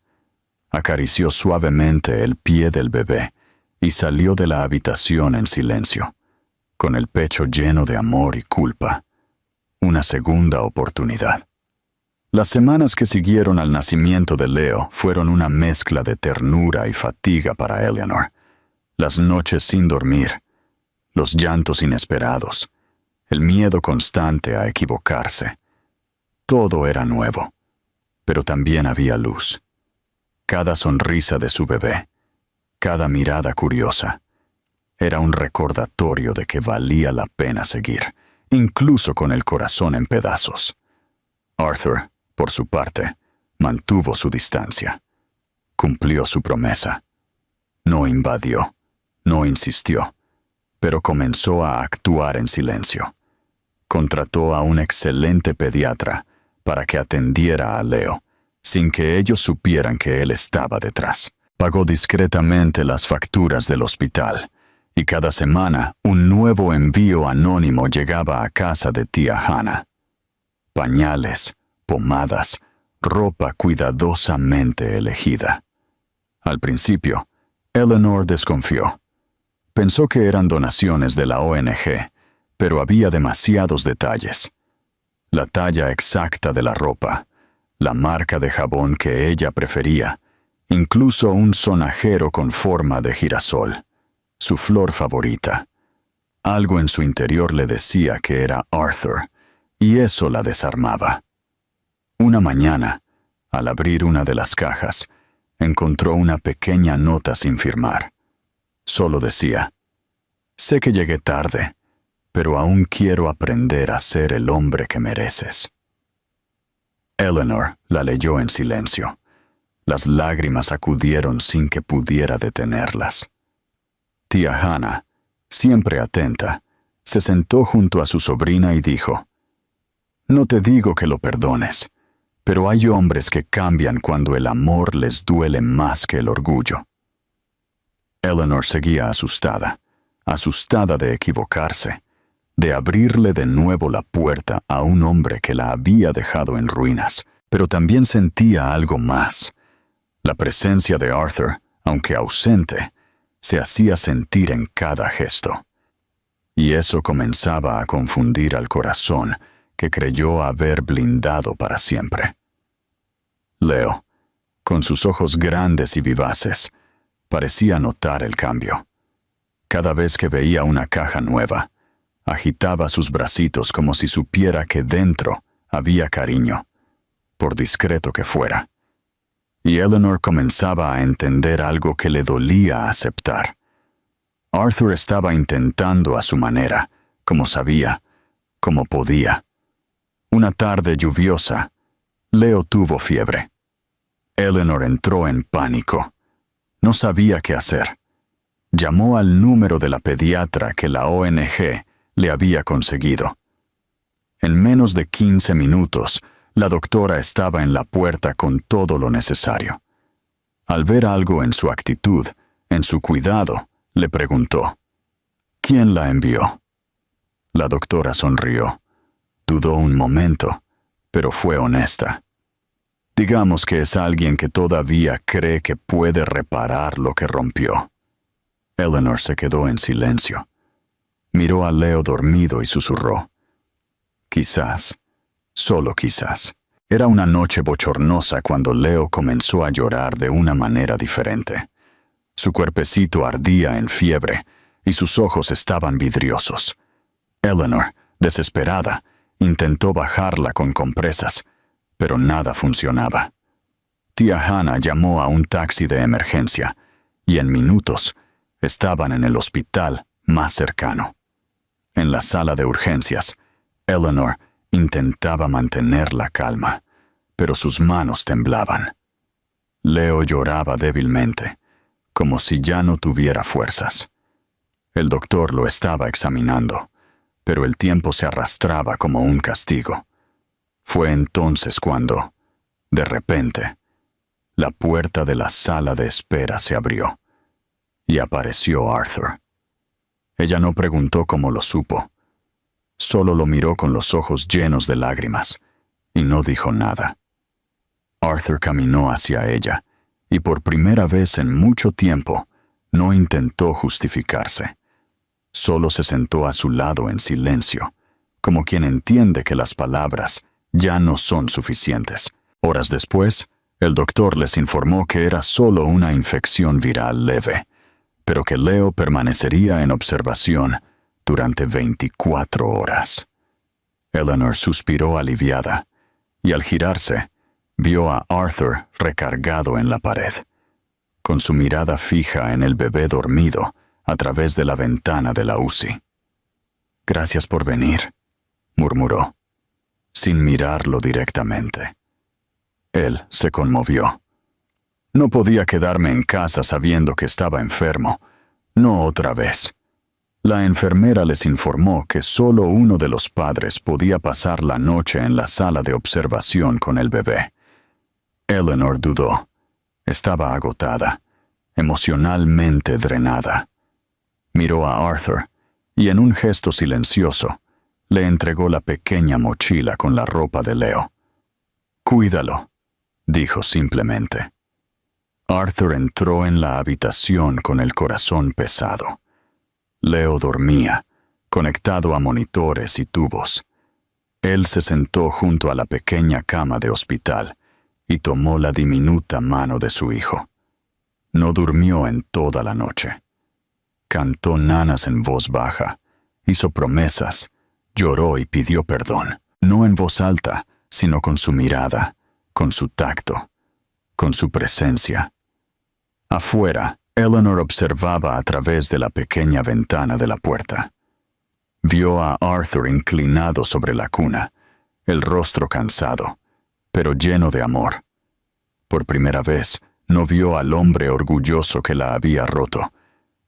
Acarició suavemente el pie del bebé y salió de la habitación en silencio, con el pecho lleno de amor y culpa. Una segunda oportunidad. Las semanas que siguieron al nacimiento de Leo fueron una mezcla de ternura y fatiga para Eleanor. Las noches sin dormir, los llantos inesperados, el miedo constante a equivocarse. Todo era nuevo, pero también había luz. Cada sonrisa de su bebé, cada mirada curiosa, era un recordatorio de que valía la pena seguir, incluso con el corazón en pedazos. Arthur, por su parte, mantuvo su distancia. Cumplió su promesa. No invadió, no insistió, pero comenzó a actuar en silencio. Contrató a un excelente pediatra para que atendiera a Leo, sin que ellos supieran que él estaba detrás. Pagó discretamente las facturas del hospital, y cada semana un nuevo envío anónimo llegaba a casa de tía Hannah. Pañales, pomadas, ropa cuidadosamente elegida. Al principio, Eleanor desconfió. Pensó que eran donaciones de la ONG, pero había demasiados detalles. La talla exacta de la ropa, la marca de jabón que ella prefería, incluso un sonajero con forma de girasol, su flor favorita. Algo en su interior le decía que era Arthur, y eso la desarmaba. Una mañana, al abrir una de las cajas, encontró una pequeña nota sin firmar. Solo decía: «Sé que llegué tarde, pero aún quiero aprender a ser el hombre que mereces». Eleanor la leyó en silencio. Las lágrimas acudieron sin que pudiera detenerlas. Tía Hannah, siempre atenta, se sentó junto a su sobrina y dijo: «No te digo que lo perdones, pero hay hombres que cambian cuando el amor les duele más que el orgullo». Eleanor seguía asustada de equivocarse, de abrirle de nuevo la puerta a un hombre que la había dejado en ruinas, pero también sentía algo más. La presencia de Arthur, aunque ausente, se hacía sentir en cada gesto. Y eso comenzaba a confundir al corazón que creyó haber blindado para siempre. Leo, con sus ojos grandes y vivaces, parecía notar el cambio. Cada vez que veía una caja nueva, agitaba sus bracitos como si supiera que dentro había cariño, por discreto que fuera. Y Eleanor comenzaba a entender algo que le dolía aceptar. Arthur estaba intentando a su manera, como sabía, como podía. Una tarde lluviosa, Leo tuvo fiebre. Eleanor entró en pánico. No sabía qué hacer. Llamó al número de la pediatra que la ONG le había conseguido. En menos de 15 minutos, la doctora estaba en la puerta con todo lo necesario. Al ver algo en su actitud, en su cuidado, le preguntó: «¿Quién la envió?». La doctora sonrió. Dudó un momento, pero fue honesta. «Digamos que es alguien que todavía cree que puede reparar lo que rompió». Eleanor se quedó en silencio. Miró a Leo dormido y susurró: «Quizás, solo quizás». Era una noche bochornosa cuando Leo comenzó a llorar de una manera diferente. Su cuerpecito ardía en fiebre y sus ojos estaban vidriosos. Eleanor, desesperada, intentó bajarla con compresas, pero nada funcionaba. Tía Hannah llamó a un taxi de emergencia y en minutos estaban en el hospital más cercano. En la sala de urgencias, Eleanor intentaba mantener la calma, pero sus manos temblaban. Leo lloraba débilmente, como si ya no tuviera fuerzas. El doctor lo estaba examinando, pero el tiempo se arrastraba como un castigo. Fue entonces cuando, de repente, la puerta de la sala de espera se abrió y apareció Arthur. Ella no preguntó cómo lo supo. Solo lo miró con los ojos llenos de lágrimas y no dijo nada. Arthur caminó hacia ella y por primera vez en mucho tiempo no intentó justificarse. Solo se sentó a su lado en silencio, como quien entiende que las palabras ya no son suficientes. Horas después, el doctor les informó que era solo una infección viral leve, pero que Leo permanecería en observación durante 24 horas. Eleanor suspiró aliviada, y al girarse, vio a Arthur recargado en la pared, con su mirada fija en el bebé dormido a través de la ventana de la UCI. «Gracias por venir», murmuró, sin mirarlo directamente. Él se conmovió. «No podía quedarme en casa sabiendo que estaba enfermo. No otra vez». La enfermera les informó que solo uno de los padres podía pasar la noche en la sala de observación con el bebé. Eleanor dudó. Estaba agotada, emocionalmente drenada. Miró a Arthur y en un gesto silencioso le entregó la pequeña mochila con la ropa de Leo. «Cuídalo», dijo simplemente. Arthur entró en la habitación con el corazón pesado. Leo dormía, conectado a monitores y tubos. Él se sentó junto a la pequeña cama de hospital y tomó la diminuta mano de su hijo. No durmió en toda la noche. Cantó nanas en voz baja, hizo promesas, lloró y pidió perdón, no en voz alta, sino con su mirada, con su tacto, con su presencia. Afuera, Eleanor observaba a través de la pequeña ventana de la puerta. Vio a Arthur inclinado sobre la cuna, el rostro cansado, pero lleno de amor. Por primera vez, no vio al hombre orgulloso que la había roto,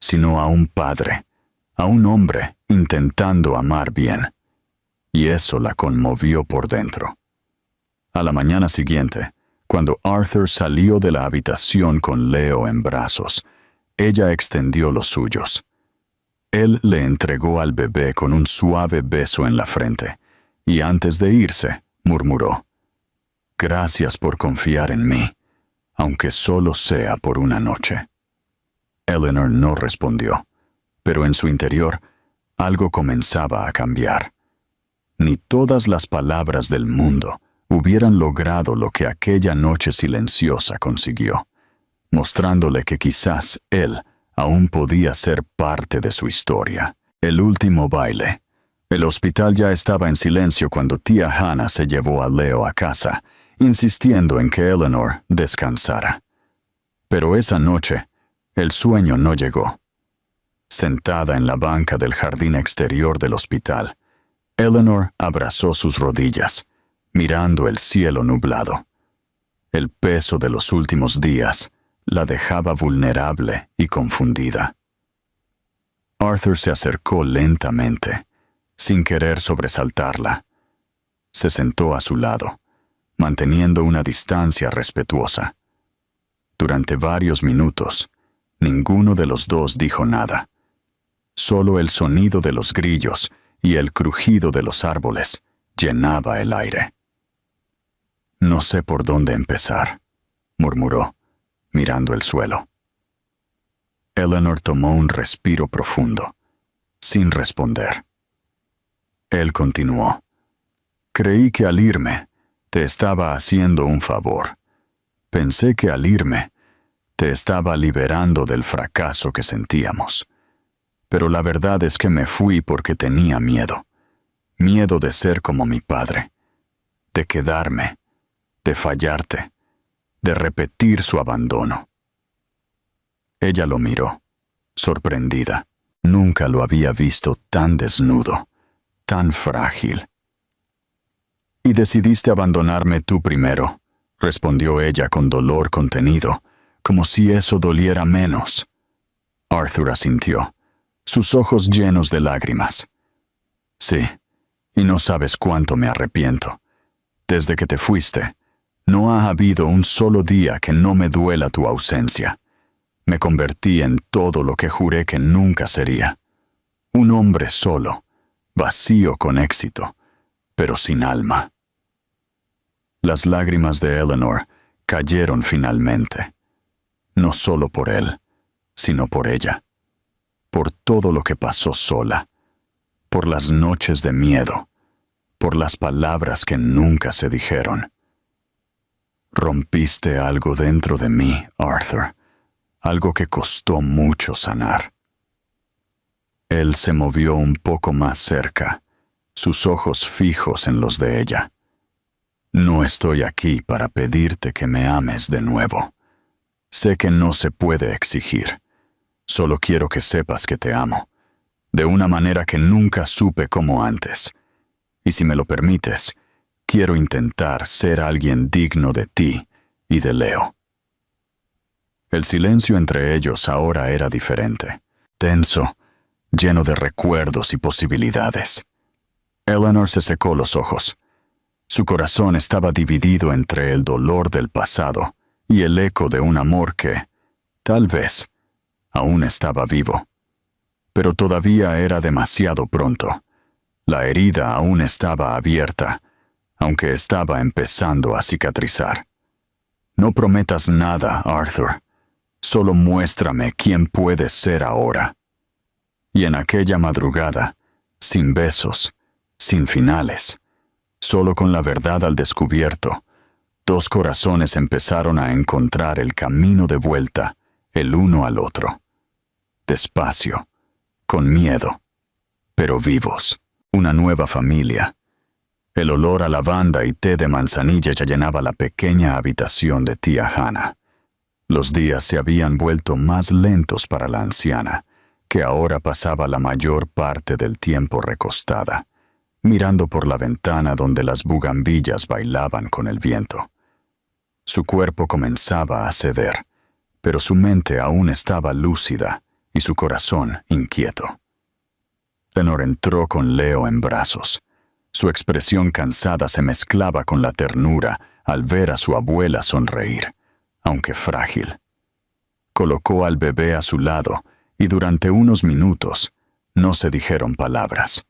sino a un padre, a un hombre intentando amar bien. Y eso la conmovió por dentro. A la mañana siguiente, cuando Arthur salió de la habitación con Leo en brazos, ella extendió los suyos. Él le entregó al bebé con un suave beso en la frente, y antes de irse, murmuró: «Gracias por confiar en mí, aunque solo sea por una noche». Eleanor no respondió, pero en su interior algo comenzaba a cambiar. Ni todas las palabras del mundo hubieran logrado lo que aquella noche silenciosa consiguió, mostrándole que quizás él aún podía ser parte de su historia. El último baile. El hospital ya estaba en silencio cuando tía Hannah se llevó a Leo a casa, insistiendo en que Eleanor descansara. Pero esa noche, el sueño no llegó. Sentada en la banca del jardín exterior del hospital, Eleanor abrazó sus rodillas, mirando el cielo nublado. El peso de los últimos días la dejaba vulnerable y confundida. Arthur se acercó lentamente, sin querer sobresaltarla. Se sentó a su lado, manteniendo una distancia respetuosa. Durante varios minutos, ninguno de los dos dijo nada. Solo el sonido de los grillos y el crujido de los árboles llenaba el aire. «No sé por dónde empezar», murmuró, mirando el suelo. Eleanor tomó un respiro profundo, sin responder. Él continuó: «Creí que al irme te estaba haciendo un favor. Pensé que al irme te estaba liberando del fracaso que sentíamos. Pero la verdad es que me fui porque tenía miedo. Miedo de ser como mi padre, de quedarme, de fallarte, de repetir su abandono». Ella lo miró, sorprendida. Nunca lo había visto tan desnudo, tan frágil. «Y decidiste abandonarme tú primero», respondió ella con dolor contenido, como si eso doliera menos. Arthur asintió, sus ojos llenos de lágrimas. «Sí, y no sabes cuánto me arrepiento. Desde que te fuiste, no ha habido un solo día que no me duela tu ausencia. Me convertí en todo lo que juré que nunca sería. Un hombre solo, vacío con éxito, pero sin alma». Las lágrimas de Eleanor cayeron finalmente, no solo por él, sino por ella, por todo lo que pasó sola, por las noches de miedo, por las palabras que nunca se dijeron. «Rompiste algo dentro de mí, Arthur, algo que costó mucho sanar». Él se movió un poco más cerca, sus ojos fijos en los de ella. «No estoy aquí para pedirte que me ames de nuevo. Sé que no se puede exigir. Solo quiero que sepas que te amo, de una manera que nunca supe como antes. Y si me lo permites, quiero intentar ser alguien digno de ti y de Leo». El silencio entre ellos ahora era diferente, tenso, lleno de recuerdos y posibilidades. Eleanor se secó los ojos. Su corazón estaba dividido entre el dolor del pasado y el eco de un amor que, Tal vez. Aún estaba vivo. Pero todavía era demasiado pronto. La herida aún estaba abierta, aunque estaba empezando a cicatrizar. No prometas nada, Arthur. Solo muéstrame quién puedes ser ahora. Y en aquella madrugada, sin besos, sin finales, solo con la verdad al descubierto, dos corazones empezaron a encontrar el camino de vuelta, el uno al otro. Despacio, con miedo, pero vivos. Una nueva familia. El olor a lavanda y té de manzanilla ya llenaba la pequeña habitación de tía Hannah. Los días se habían vuelto más lentos para la anciana, que ahora pasaba la mayor parte del tiempo recostada, mirando por la ventana donde las bugambillas bailaban con el viento. Su cuerpo comenzaba a ceder, pero su mente aún estaba lúcida y su corazón inquieto. Eleanor entró con Leo en brazos. Su expresión cansada se mezclaba con la ternura al ver a su abuela sonreír, aunque frágil. Colocó al bebé a su lado y durante unos minutos no se dijeron palabras,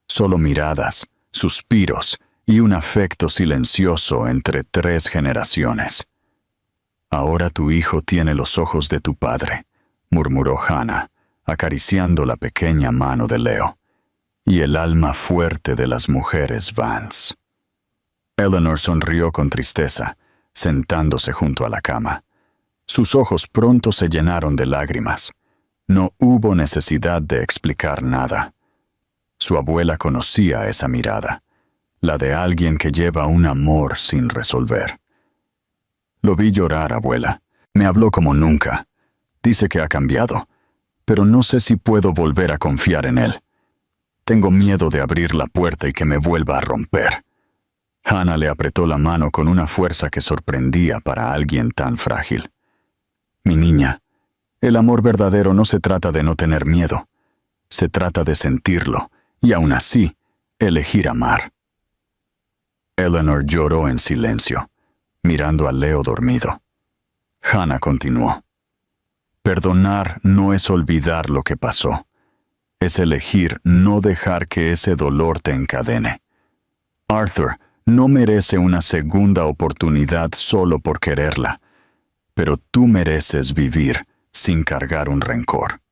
solo miradas, suspiros y un afecto silencioso entre 3 generaciones. «Ahora tu hijo tiene los ojos de tu padre», murmuró Hannah, acariciando la pequeña mano de Leo, «y el alma fuerte de las mujeres Vance». Eleanor sonrió con tristeza, sentándose junto a la cama. Sus ojos pronto se llenaron de lágrimas. No hubo necesidad de explicar nada. Su abuela conocía esa mirada, la de alguien que lleva un amor sin resolver. «Lo vi llorar, abuela. Me habló como nunca. Dice que ha cambiado, pero no sé si puedo volver a confiar en él. Tengo miedo de abrir la puerta y que me vuelva a romper». Hannah le apretó la mano con una fuerza que sorprendía para alguien tan frágil. «Mi niña, el amor verdadero no se trata de no tener miedo. Se trata de sentirlo y aún así elegir amar». Eleanor lloró en silencio, mirando a Leo dormido. Hannah continuó. «Perdonar no es olvidar lo que pasó. Es elegir no dejar que ese dolor te encadene. Arthur no merece una segunda oportunidad solo por quererla, pero tú mereces vivir sin cargar un rencor».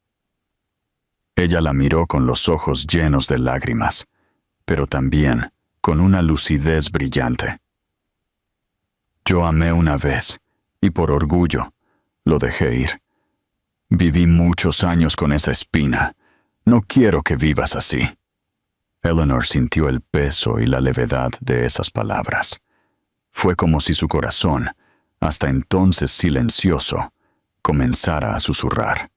Ella la miró con los ojos llenos de lágrimas, pero también con una lucidez brillante. «Yo amé una vez, y por orgullo, lo dejé ir. Viví muchos años con esa espina. No quiero que vivas así». Eleanor sintió el peso y la levedad de esas palabras. Fue como si su corazón, hasta entonces silencioso, comenzara a susurrar.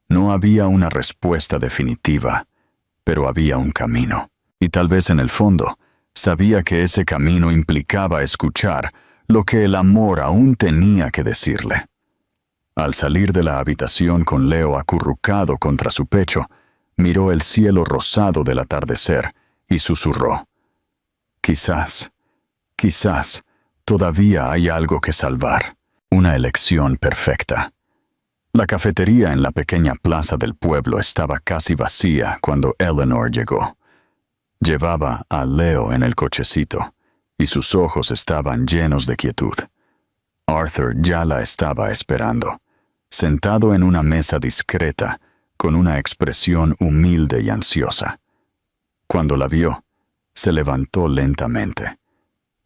No había una respuesta definitiva, pero había un camino. Y tal vez en el fondo, sabía que ese camino implicaba escuchar lo que el amor aún tenía que decirle. Al salir de la habitación con Leo acurrucado contra su pecho, miró el cielo rosado del atardecer y susurró: «Quizás, todavía hay algo que salvar. Una elección perfecta». La cafetería en la pequeña plaza del pueblo estaba casi vacía cuando Eleanor llegó. Llevaba a Leo en el cochecito, y sus ojos estaban llenos de quietud. Arthur ya la estaba esperando, sentado en una mesa discreta, con una expresión humilde y ansiosa. Cuando la vio, se levantó lentamente,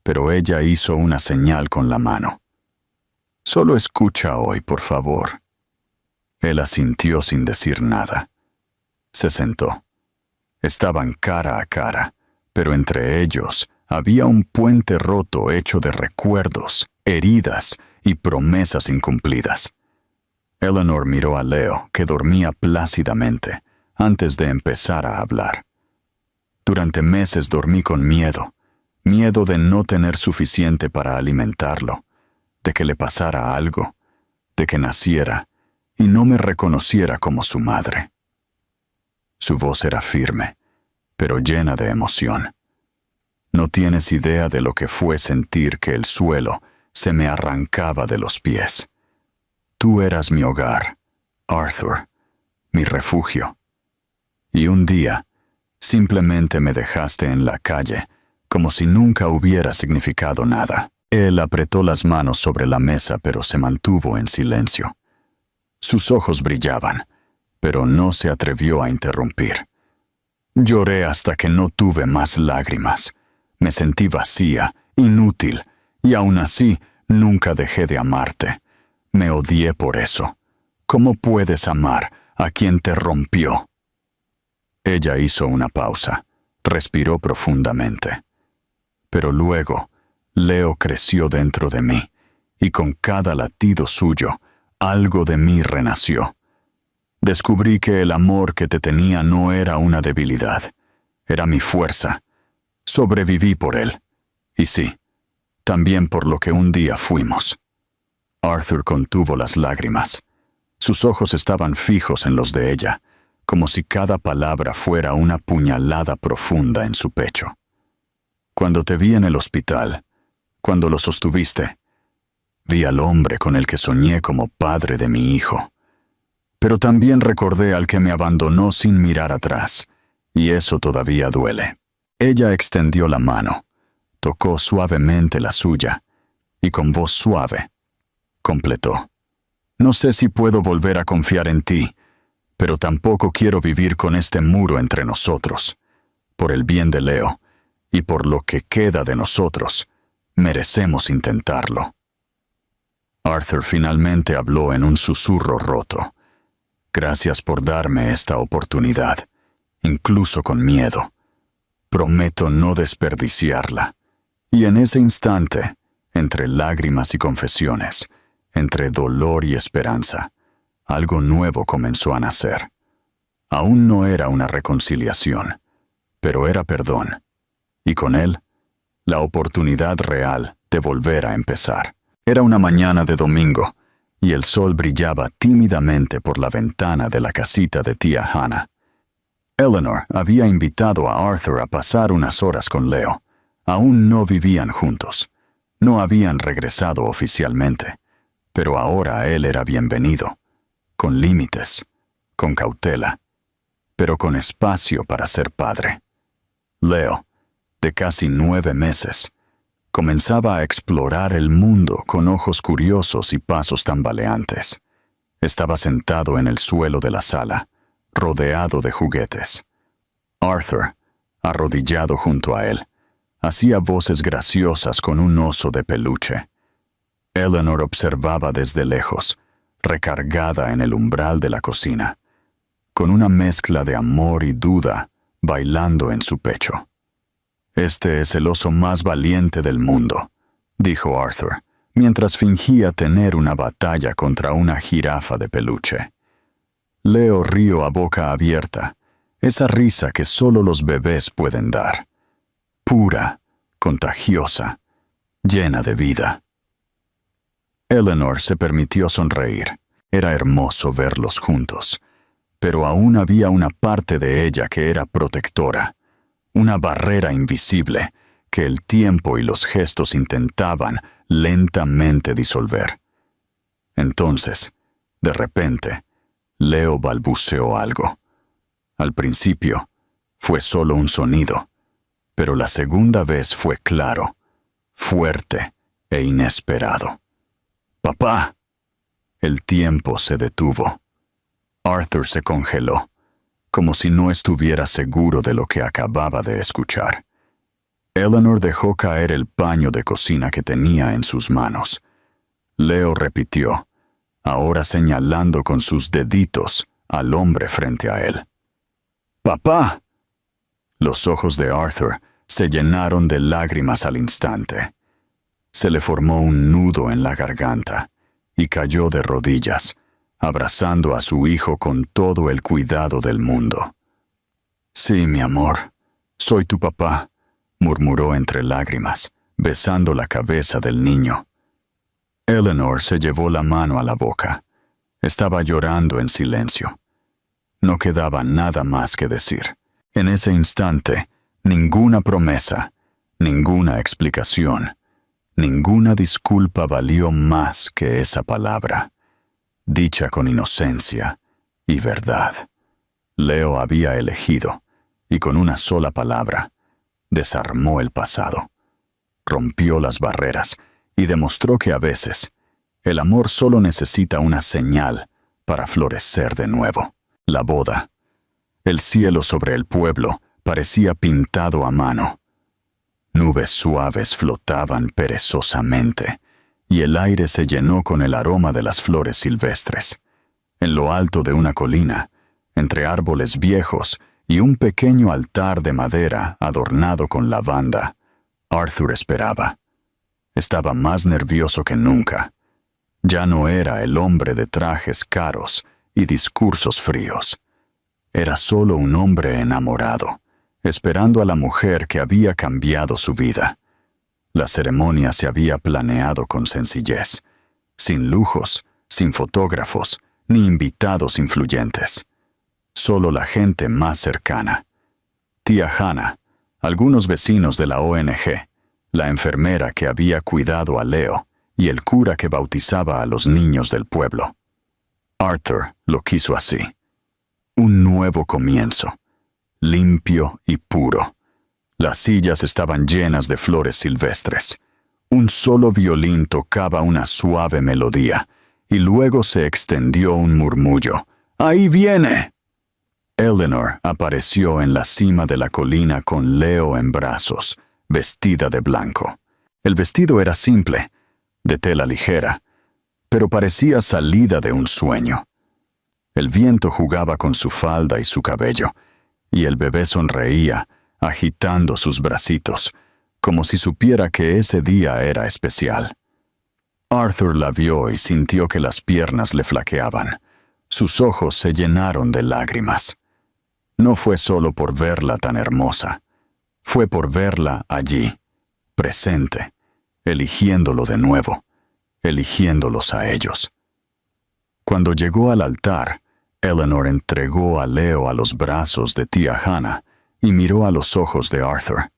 pero ella hizo una señal con la mano. «Solo escucha hoy, por favor». Él asintió sin decir nada. Se sentó. Estaban cara a cara, pero entre ellos había un puente roto hecho de recuerdos, heridas y promesas incumplidas. Eleanor miró a Leo, que dormía plácidamente, antes de empezar a hablar. «Durante meses dormí con miedo de no tener suficiente para alimentarlo, de que le pasara algo, de que naciera y no me reconociera como su madre». Su voz era firme, pero llena de emoción. «No tienes idea de lo que fue sentir que el suelo se me arrancaba de los pies. tú eras mi hogar, Arthur, mi refugio. Y un día, simplemente me dejaste en la calle, como si nunca hubiera significado nada. Él apretó las manos sobre la mesa, pero se mantuvo en silencio. Sus ojos brillaban, pero no se atrevió a interrumpir. Lloré hasta que no tuve más lágrimas. Me sentí vacía, inútil, y aún así nunca dejé de amarte. Me odié por eso. ¿Cómo puedes amar a quien te rompió? Ella hizo una pausa, respiró profundamente. Pero luego, Leo creció dentro de mí, y con cada latido suyo, algo de mí renació. Descubrí que el amor que te tenía no era una debilidad, era mi fuerza. Sobreviví por él. Y sí, también por lo que un día fuimos. Arthur contuvo las lágrimas. Sus ojos estaban fijos en los de ella, como si cada palabra fuera una puñalada profunda en su pecho. Cuando te vi en el hospital, cuando lo sostuviste, vi al hombre con el que soñé como padre de mi hijo. Pero también recordé al que me abandonó sin mirar atrás, y eso todavía duele. Ella extendió la mano, tocó suavemente la suya, y con voz suave, completó. No sé si puedo volver a confiar en ti, pero tampoco quiero vivir con este muro entre nosotros. Por el bien de Leo, y por lo que queda de nosotros, merecemos intentarlo. Arthur finalmente habló en un susurro roto. Gracias por darme esta oportunidad, incluso con miedo. Prometo no desperdiciarla. Y en ese instante, entre lágrimas y confesiones, entre dolor y esperanza, algo nuevo comenzó a nacer. Aún no era una reconciliación, pero era perdón. Y con él, la oportunidad real de volver a empezar. Era una mañana de domingo, y el sol brillaba tímidamente por la ventana de la casita de tía Hannah. Eleanor había invitado a Arthur a pasar unas horas con Leo. Aún no vivían juntos. No habían regresado oficialmente, pero ahora él era bienvenido, con límites, con cautela, pero con espacio para ser padre. Leo, de casi 9 meses, comenzaba a explorar el mundo con ojos curiosos y pasos tambaleantes. Estaba sentado en el suelo de la sala, rodeado de juguetes. Arthur, arrodillado junto a él, hacía voces graciosas con un oso de peluche. Eleanor observaba desde lejos, recargada en el umbral de la cocina, con una mezcla de amor y duda bailando en su pecho. «Este es el oso más valiente del mundo», dijo Arthur, mientras fingía tener una batalla contra una jirafa de peluche. Leo rió a boca abierta, esa risa que solo los bebés pueden dar. Pura, contagiosa, llena de vida. Eleanor se permitió sonreír. Era hermoso verlos juntos, pero aún había una parte de ella que era protectora, una barrera invisible que el tiempo y los gestos intentaban lentamente disolver. Entonces, de repente, Leo balbuceó algo. Al principio, fue solo un sonido, pero la segunda vez fue claro, fuerte e inesperado. «¡Papá!». El tiempo se detuvo. Arthur se congeló, como si no estuviera seguro de lo que acababa de escuchar. Eleanor dejó caer el paño de cocina que tenía en sus manos. Leo repitió, ahora señalando con sus deditos al hombre frente a él. «¡Papá!». Los ojos de Arthur se llenaron de lágrimas al instante. Se le formó un nudo en la garganta y cayó de rodillas, abrazando a su hijo con todo el cuidado del mundo. «Sí, mi amor, soy tu papá», murmuró entre lágrimas, besando la cabeza del niño. Eleanor se llevó la mano a la boca. Estaba llorando en silencio. No quedaba nada más que decir. En ese instante, ninguna promesa, ninguna explicación, ninguna disculpa valió más que esa palabra. dicha con inocencia y verdad. Leo había elegido, y con una sola palabra, desarmó el pasado, rompió las barreras y demostró que a veces el amor solo necesita una señal para florecer de nuevo. La boda. El cielo sobre el pueblo parecía pintado a mano. Nubes suaves flotaban perezosamente, y el aire se llenó con el aroma de las flores silvestres. En lo alto de una colina, entre árboles viejos y un pequeño altar de madera adornado con lavanda, Arthur esperaba. Estaba más nervioso que nunca. Ya no era el hombre de trajes caros y discursos fríos. Era solo un hombre enamorado, esperando a la mujer que había cambiado su vida. La ceremonia se había planeado con sencillez, sin lujos, sin fotógrafos, ni invitados influyentes. Solo la gente más cercana. Tía Hannah, algunos vecinos de la ONG, la enfermera que había cuidado a Leo y el cura que bautizaba a los niños del pueblo. Arthur lo quiso así. Un nuevo comienzo, limpio y puro. Las sillas estaban llenas de flores silvestres. Un solo violín tocaba una suave melodía, y luego se extendió un murmullo. ¡Ahí viene! Eleanor apareció en la cima de la colina con Leo en brazos, vestida de blanco. El vestido era simple, de tela ligera, pero parecía salida de un sueño. El viento jugaba con su falda y su cabello, y el bebé sonreía, agitando sus bracitos, como si supiera que ese día era especial. Arthur la vio y sintió que las piernas le flaqueaban. Sus ojos se llenaron de lágrimas. No fue solo por verla tan hermosa, fue por verla allí, presente, eligiéndolo de nuevo, eligiéndolos a ellos. Cuando llegó al altar, Eleanor entregó a Leo a los brazos de tía Hannah y miró a los ojos de Arthur.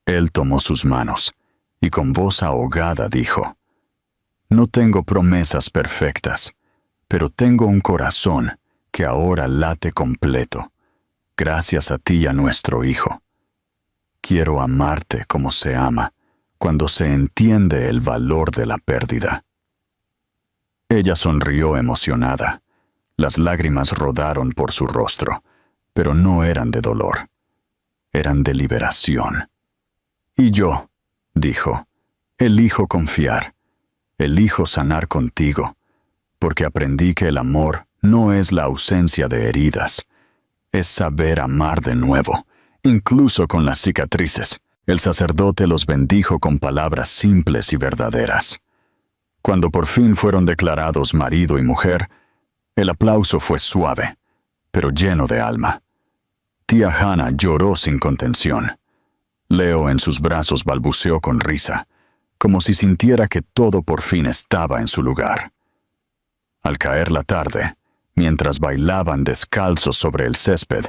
Él tomó sus manos y con voz ahogada dijo: «No tengo promesas perfectas, pero tengo un corazón que ahora late completo, gracias a ti y a nuestro hijo. Quiero amarte como se ama cuando se entiende el valor de la pérdida». Ella sonrió emocionada. Las lágrimas rodaron por su rostro, pero no eran de dolor. Eran de liberación. «Y yo», dijo, «elijo confiar, elijo sanar contigo, porque aprendí que el amor no es la ausencia de heridas, es saber amar de nuevo, incluso con las cicatrices». El sacerdote los bendijo con palabras simples y verdaderas. Cuando por fin fueron declarados marido y mujer, el aplauso fue suave, pero lleno de alma. Tía Hannah lloró sin contención. Leo en sus brazos balbuceó con risa, como si sintiera que todo por fin estaba en su lugar. Al caer la tarde, mientras bailaban descalzos sobre el césped,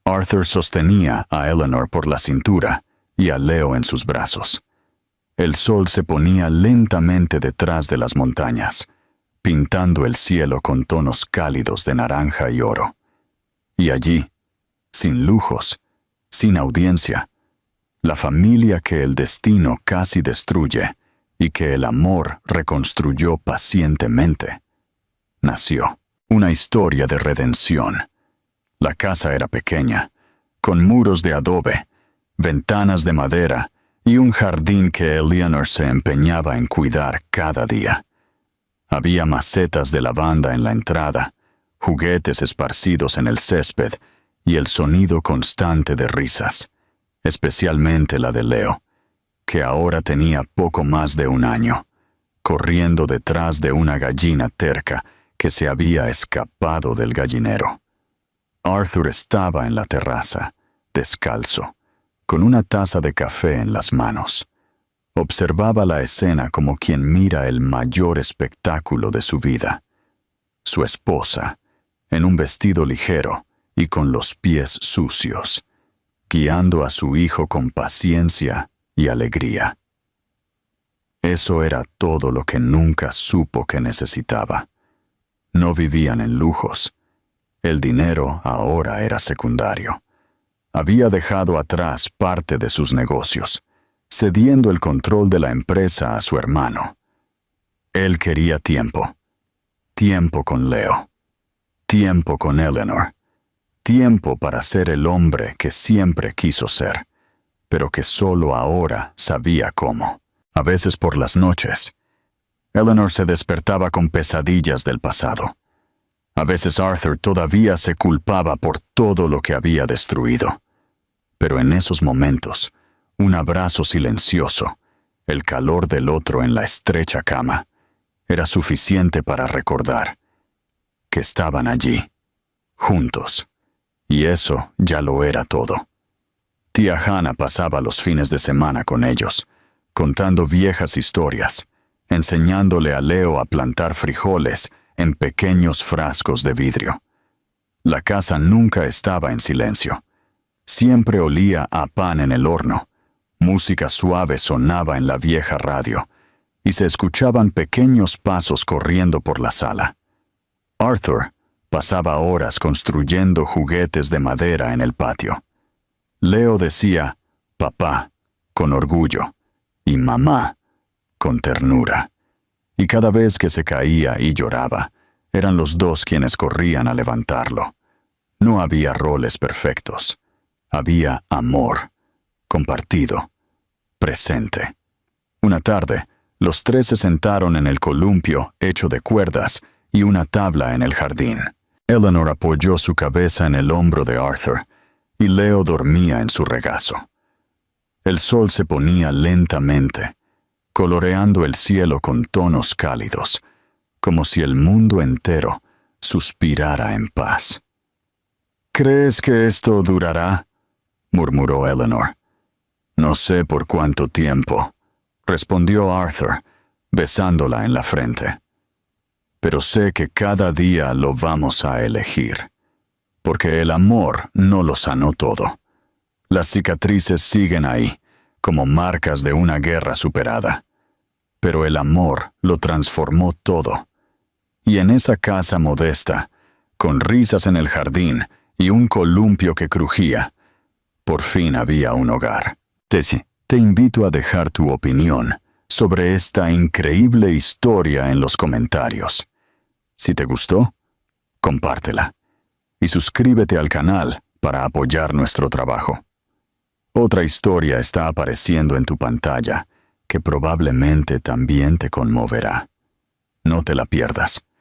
Arthur sostenía a Eleanor por la cintura y a Leo en sus brazos. El sol se ponía lentamente detrás de las montañas, pintando el cielo con tonos cálidos de naranja y oro. Y allí, sin lujos, sin audiencia, la familia que el destino casi destruye y que el amor reconstruyó pacientemente, nació. Una historia de redención. La casa era pequeña, con muros de adobe, ventanas de madera y un jardín que Eleanor se empeñaba en cuidar cada día. Había macetas de lavanda en la entrada, juguetes esparcidos en el césped y el sonido constante de risas, especialmente la de Leo, que ahora tenía poco más de 1 año, corriendo detrás de una gallina terca que se había escapado del gallinero. Arthur estaba en la terraza, descalzo, con una taza de café en las manos. Observaba la escena como quien mira el mayor espectáculo de su vida. Su esposa, en un vestido ligero y con los pies sucios, guiando a su hijo con paciencia y alegría. Eso era todo lo que nunca supo que necesitaba. No vivían en lujos. El dinero ahora era secundario. Había dejado atrás parte de sus negocios, cediendo el control de la empresa a su hermano. Él quería tiempo. Tiempo con Leo. Tiempo con Eleanor. Tiempo para ser el hombre que siempre quiso ser, pero que solo ahora sabía cómo. A veces por las noches, Eleanor se despertaba con pesadillas del pasado. A veces Arthur todavía se culpaba por todo lo que había destruido. Pero en esos momentos, un abrazo silencioso, el calor del otro en la estrecha cama, era suficiente para recordar que estaban allí, juntos, y eso ya lo era todo. Tía Hannah pasaba los fines de semana con ellos, contando viejas historias, enseñándole a Leo a plantar frijoles en pequeños frascos de vidrio. La casa nunca estaba en silencio. Siempre olía a pan en el horno, música suave sonaba en la vieja radio, y se escuchaban pequeños pasos corriendo por la sala. Arthur pasaba horas construyendo juguetes de madera en el patio. Leo decía «papá» con orgullo y «mamá» con ternura. Y cada vez que se caía y lloraba, eran los dos quienes corrían a levantarlo. No había roles perfectos. Había amor, compartido, presente. Una tarde, los tres se sentaron en el columpio hecho de cuerdas y una tabla en el jardín. Eleanor apoyó su cabeza en el hombro de Arthur y Leo dormía en su regazo. El sol se ponía lentamente, coloreando el cielo con tonos cálidos, como si el mundo entero suspirara en paz. «¿Crees que esto durará?», murmuró Eleanor. «No sé por cuánto tiempo», respondió Arthur, besándola en la frente. «Pero sé que cada día lo vamos a elegir, porque el amor no lo sanó todo. Las cicatrices siguen ahí, como marcas de una guerra superada. Pero el amor lo transformó todo. Y en esa casa modesta, con risas en el jardín y un columpio que crujía, por fin había un hogar». Te invito a dejar tu opinión sobre esta increíble historia en los comentarios. Si te gustó, compártela y suscríbete al canal para apoyar nuestro trabajo. Otra historia está apareciendo en tu pantalla que probablemente también te conmoverá. No te la pierdas.